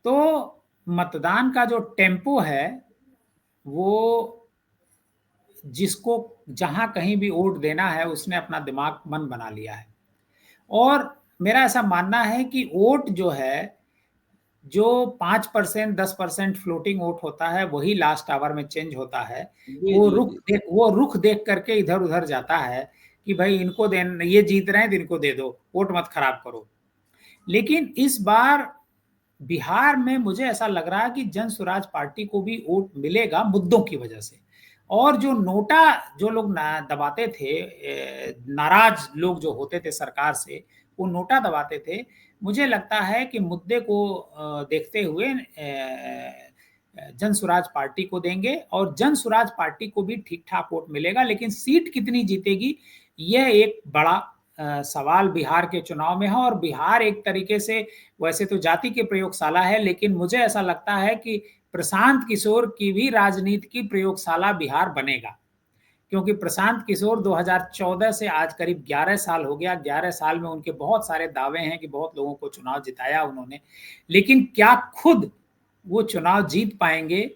Speaker 1: तो मतदान का जो टेम्पो है वो जिसको जहां कहीं भी वोट देना है उसने अपना दिमाग मन बना लिया है। और मेरा ऐसा मानना है कि वोट जो है, जो 5% 10% फ्लोटिंग वोट होता है वही लास्ट आवर में चेंज होता है। वो रुख देख करके इधर उधर जाता है कि भाई इनको देना, ये जीत रहे हैं तो इनको दे दो, वोट मत खराब करो। लेकिन इस बार बिहार में मुझे ऐसा लग रहा है कि जन स्वराज पार्टी को भी वोट मिलेगा मुद्दों की वजह से। और जो नोटा जो लोग दबाते थे, नाराज लोग जो होते थे सरकार से, वो नोटा दबाते थे, मुझे लगता है कि मुद्दे को देखते हुए जन स्वराज पार्टी को देंगे और जन स्वराज पार्टी को भी ठीक ठाक वोट मिलेगा। लेकिन सीट कितनी जीतेगी यह एक बड़ा सवाल बिहार के चुनाव में है। और बिहार एक तरीके से वैसे तो जाति के प्रयोगशाला है, लेकिन मुझे ऐसा लगता है कि प्रशांत किशोर की भी राजनीति की प्रयोगशाला बिहार बनेगा, क्योंकि प्रशांत किशोर 2014 से आज करीब 11 साल हो गया। 11 साल में उनके बहुत सारे दावे हैं कि बहुत लोगों को चुनाव जिताया उन्होंने, लेकिन क्या खुद वो चुनाव जीत पाएंगे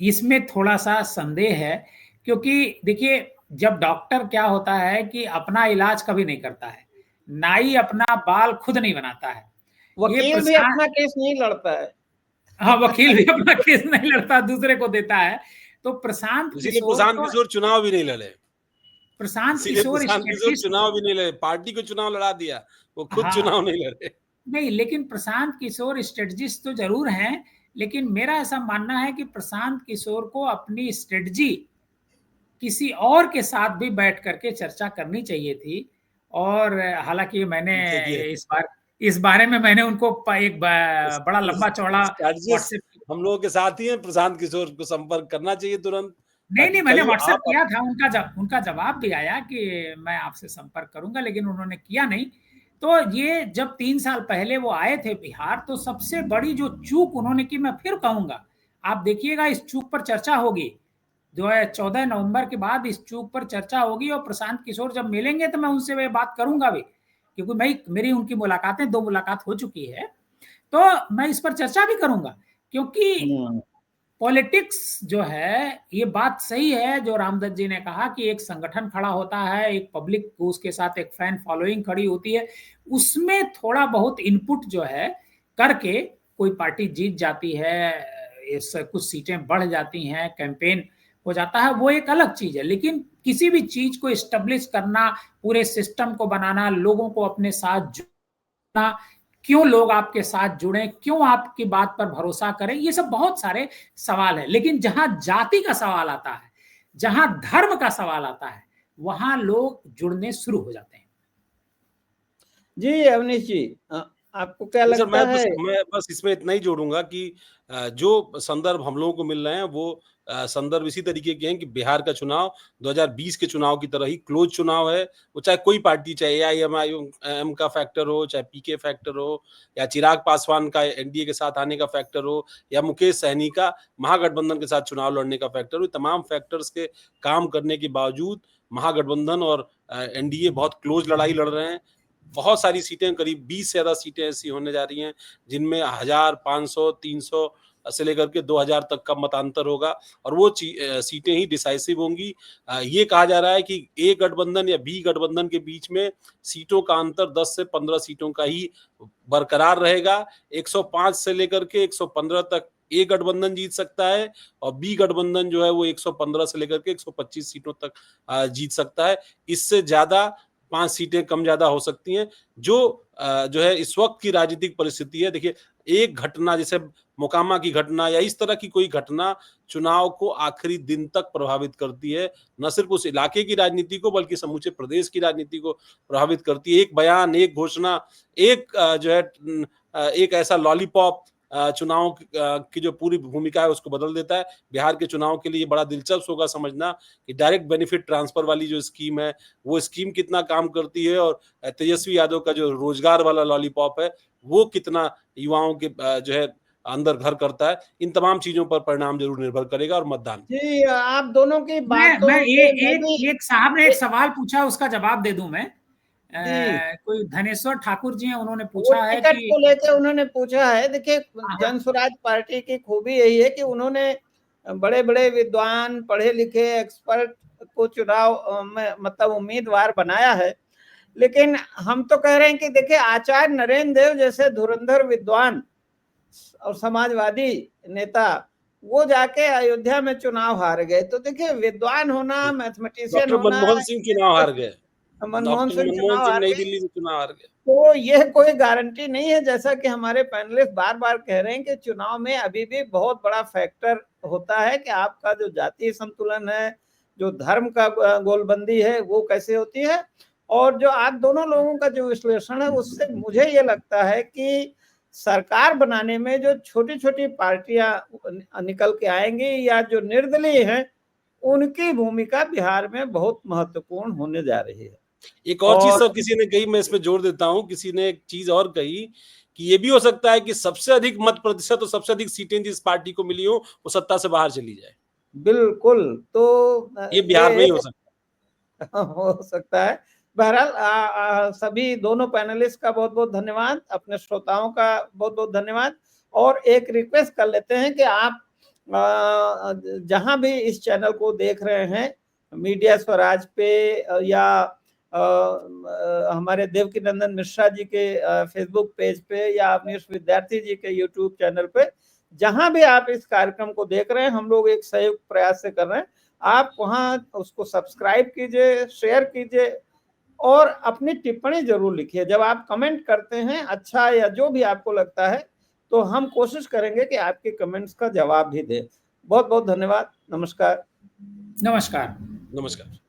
Speaker 1: इसमें थोड़ा सा संदेह है। क्योंकि देखिए जब डॉक्टर क्या होता है कि अपना इलाज कभी नहीं करता है, नाई अपना बाल खुद नहीं बनाता है,
Speaker 3: वकील भी अपना केस नहीं लड़ता है।
Speaker 1: हाँ, वकील भी अपना केस नहीं लड़ता, दूसरे को देता है। तो प्रशांत
Speaker 2: किशोर चुनाव भी नहीं लड़े।
Speaker 1: प्रशांत किशोर
Speaker 2: चुनाव भी नहीं लड़े, पार्टी को चुनाव लड़ा दिया, वो खुद चुनाव नहीं लड़े।
Speaker 1: नहीं, लेकिन प्रशांत किशोर स्ट्रेटजिस्ट तो जरूर हैं, लेकिन मेरा ऐसा मानना है कि प्रशांत किशोर को अपनी स्ट्रेटजी किसी और के साथ भी बैठ करके चर्चा करनी चाहिए थी। और हालांकि मैंने इस बारे में मैंने उनको एक बड़ा लंबा चौड़ा
Speaker 2: हम लोगों के साथ ही हैं, प्रशांत किशोर को संपर्क करना चाहिए तुरंत।
Speaker 1: नहीं, मैंने व्हाट्सएप किया था, उनका जवाब भी आया कि मैं आपसे संपर्क करूंगा, लेकिन उन्होंने किया नहीं। तो ये जब 3 साल पहले वो आए थे बिहार, तो सबसे बड़ी जो चूक उन्होंने की, मैं फिर कहूंगा, आप देखिएगा इस चूक पर चर्चा होगी, जो है 14 नवंबर के बाद इस चूक पर चर्चा होगी। और प्रशांत किशोर जब मिलेंगे तो मैं उनसे वे बात करूंगा भी, क्योंकि मेरी उनकी मुलाकातें 2 मुलाकात हो चुकी है, तो मैं इस पर चर्चा भी करूंगा। क्योंकि पॉलिटिक्स जो है, ये बात सही है जो रामदत्त जी ने कहा कि एक संगठन खड़ा होता है, एक पब्लिक उसके साथ एक फैन फॉलोइंग खड़ी होती है, उसमें थोड़ा बहुत इनपुट जो है करके कोई पार्टी जीत जाती है, कुछ सीटें बढ़ जाती हैं, कैंपेन हो जाता है, वो एक अलग चीज है। लेकिन किसी भी चीज को एस्टेब्लिश करना, पूरे सिस्टम को बनाना, लोगों को अपने साथ जुड़ना, क्यों लोग आपके साथ जुड़े, क्यों आपकी बात पर भरोसा करें, ये सब बहुत सारे सवाल है। लेकिन जहां जाति का सवाल आता है, जहां धर्म का सवाल आता है, वहां लोग जुड़ने शुरू हो जाते हैं।
Speaker 3: जी अवनीश जी, आपको क्या लगता है?
Speaker 2: मैं बस इसमें इतना ही जोड़ूंगा कि जो संदर्भ हम लोगों को मिल रहे हैं वो संदर्भ इसी तरीके के हैं कि बिहार का चुनाव 2020 के चुनाव की तरह ही क्लोज चुनाव है। वो चाहे कोई पार्टी, चाहे AIMIM का फैक्टर हो, चाहे PK फैक्टर हो, या चिराग पासवान का NDA के साथ आने का फैक्टर हो, या मुकेश सहनी का महागठबंधन के साथ चुनाव लड़ने का फैक्टर हो, तमाम फैक्टर्स के काम करने के बावजूद महागठबंधन और NDA बहुत क्लोज लड़ाई लड़ रहे हैं। बहुत सारी सीटें, करीब 20 से ज्यादा सीटें ऐसी होने जा रही हैं जिनमें 1000, 500, 300 से लेकर के 2000 तक का मतांतर होगा, और वो सीटें ही डिसाइसिव होंगी। ये कहा जा रहा है कि A गठबंधन या B गठबंधन के बीच में सीटों का अंतर 10 से 15 सीटों का ही बरकरार रहेगा। 105 से लेकर के 115 तक A गठबंधन जीत सकता है, और B गठबंधन जो है वो 115 से लेकर के 125 सीटों तक जीत सकता है। इससे ज्यादा 5 सीटें कम ज्यादा हो सकती हैं। जो है इस वक्त की राजनीतिक परिस्थिति है, देखिए एक घटना जैसे मोकामा की घटना या इस तरह की कोई घटना चुनाव को आखिरी दिन तक प्रभावित करती है, न सिर्फ उस इलाके की राजनीति को बल्कि समूचे प्रदेश की राजनीति को प्रभावित करती है। एक बयान, एक घोषणा, एक जो है एक ऐसा लॉलीपॉप चुनाव की जो पूरी भूमिका है उसको बदल देता है। बिहार के चुनाव के लिए बड़ा दिलचस्प होगा समझना कि डायरेक्ट बेनिफिट ट्रांसफर वाली जो स्कीम है वो स्कीम कितना काम करती है, और तेजस्वी यादव का जो रोजगार वाला लॉलीपॉप है वो कितना युवाओं के जो है अंदर घर करता है, इन तमाम चीजों पर परिणाम जरूर निर्भर करेगा और मतदान।
Speaker 3: जी, आप दोनों की बातों
Speaker 1: मैं
Speaker 3: से मैं भी
Speaker 1: एक साहब ने एक सवाल पूछा, उसका जवाब दे दूं मैं।
Speaker 3: जी,
Speaker 1: कोई धनेश्वर ठाकुर जी हैं, उन्होंने
Speaker 3: वो
Speaker 1: पूछा है
Speaker 3: टिकट
Speaker 1: कि
Speaker 3: को लेके उन्होंने पूछा है। देखिए,
Speaker 1: हाँ,
Speaker 3: जन स्वराज पार्टी की खूबी यही है कि उन्होंने बड़े-बड़े विद्वान, पढ़े-लिखे एक्सपर्ट को चुनाव में मतलब उम्मीदवार बनाया है। लेकिन हम तो कह रहे हैं कि देखिए, आचार्य नरेंद्र देव जैसे धुरंधर विद्वान और समाजवादी नेता, वो जाके अयोध्या में चुनाव हार गए। तो देखिए, विद्वान होना, मैथमेटिशियन
Speaker 2: डॉक्टर
Speaker 3: होना,
Speaker 2: मनमोहन सिंह चुनाव हार गए।
Speaker 3: मनमोहन
Speaker 2: डॉक्टर
Speaker 3: सिंह
Speaker 2: मनमोहन
Speaker 3: चुनाव
Speaker 2: सिंह
Speaker 3: हार
Speaker 2: नई
Speaker 3: गए।
Speaker 2: दिल्ली से चुनाव हार गए।
Speaker 3: तो यह कोई गारंटी नहीं है, जैसा कि हमारे पैनलिस्ट बार-बार कह रहे हैं कि चुनाव में अभी भी बहुत बड़ा फैक्टर होता है कि आपका जो जातीय संतुलन है, जो धर्म का गोलबंदी है, वो कैसे होती है। और जो आप दोनों लोगों का जो विश्लेषण है, उससे मुझे ये लगता है कि सरकार बनाने में जो छोटी-छोटी पार्टियां निकल के आएंगी या जो निर्दलीय हैं, उनकी भूमिका बिहार में बहुत महत्वपूर्ण होने जा रही है।
Speaker 2: एक और चीज
Speaker 3: और
Speaker 2: सर किसी ने कही, मैं इसमें जोड़ देता हूं, किसी ने एक चीज और कही कि ये भी हो सकता है कि सबसे अधिक मत प्रतिशत और सबसे अधिक सीटें जिस पार्टी को मिली हो वो सत्ता से बाहर चली जाए।
Speaker 3: बिल्कुल, तो
Speaker 2: ये बिहार में
Speaker 3: ये
Speaker 2: ही हो सकता
Speaker 3: हो सकता है। बहरहाल सभी दोनों पैनलिस्ट का बहुत-बहुत धन्यवाद, अपने श्रोताओं का बहुत-बहुत धन्यवाद। और एक रिक्वेस्ट कर लेते हैं कि आप जहाँ भी इस चैनल को देख रहे हैं, मीडिया स्वराज पे या हमारे देवकीनंदन मिश्रा जी के फेसबुक पेज पे या अवनीश विद्यार्थी जी के यूट्यूब चैनल पे, जहां भी आप इस कार्यक्रम को देख रहे हैं, हम लोग एक संयुक्त प्रयास से कर रहे हैं। आप वहां उसको सब्सक्राइब कीजिए, शेयर कीजिए और अपनी टिप्पणी जरूर लिखिए। जब आप कमेंट करते हैं अच्छा या जो भी आपको लगता है, तो हम कोशिश करेंगे कि आपके कमेंट्स का जवाब भी दें। बहुत बहुत धन्यवाद। नमस्कार।
Speaker 1: नमस्कार।
Speaker 2: नमस्कार।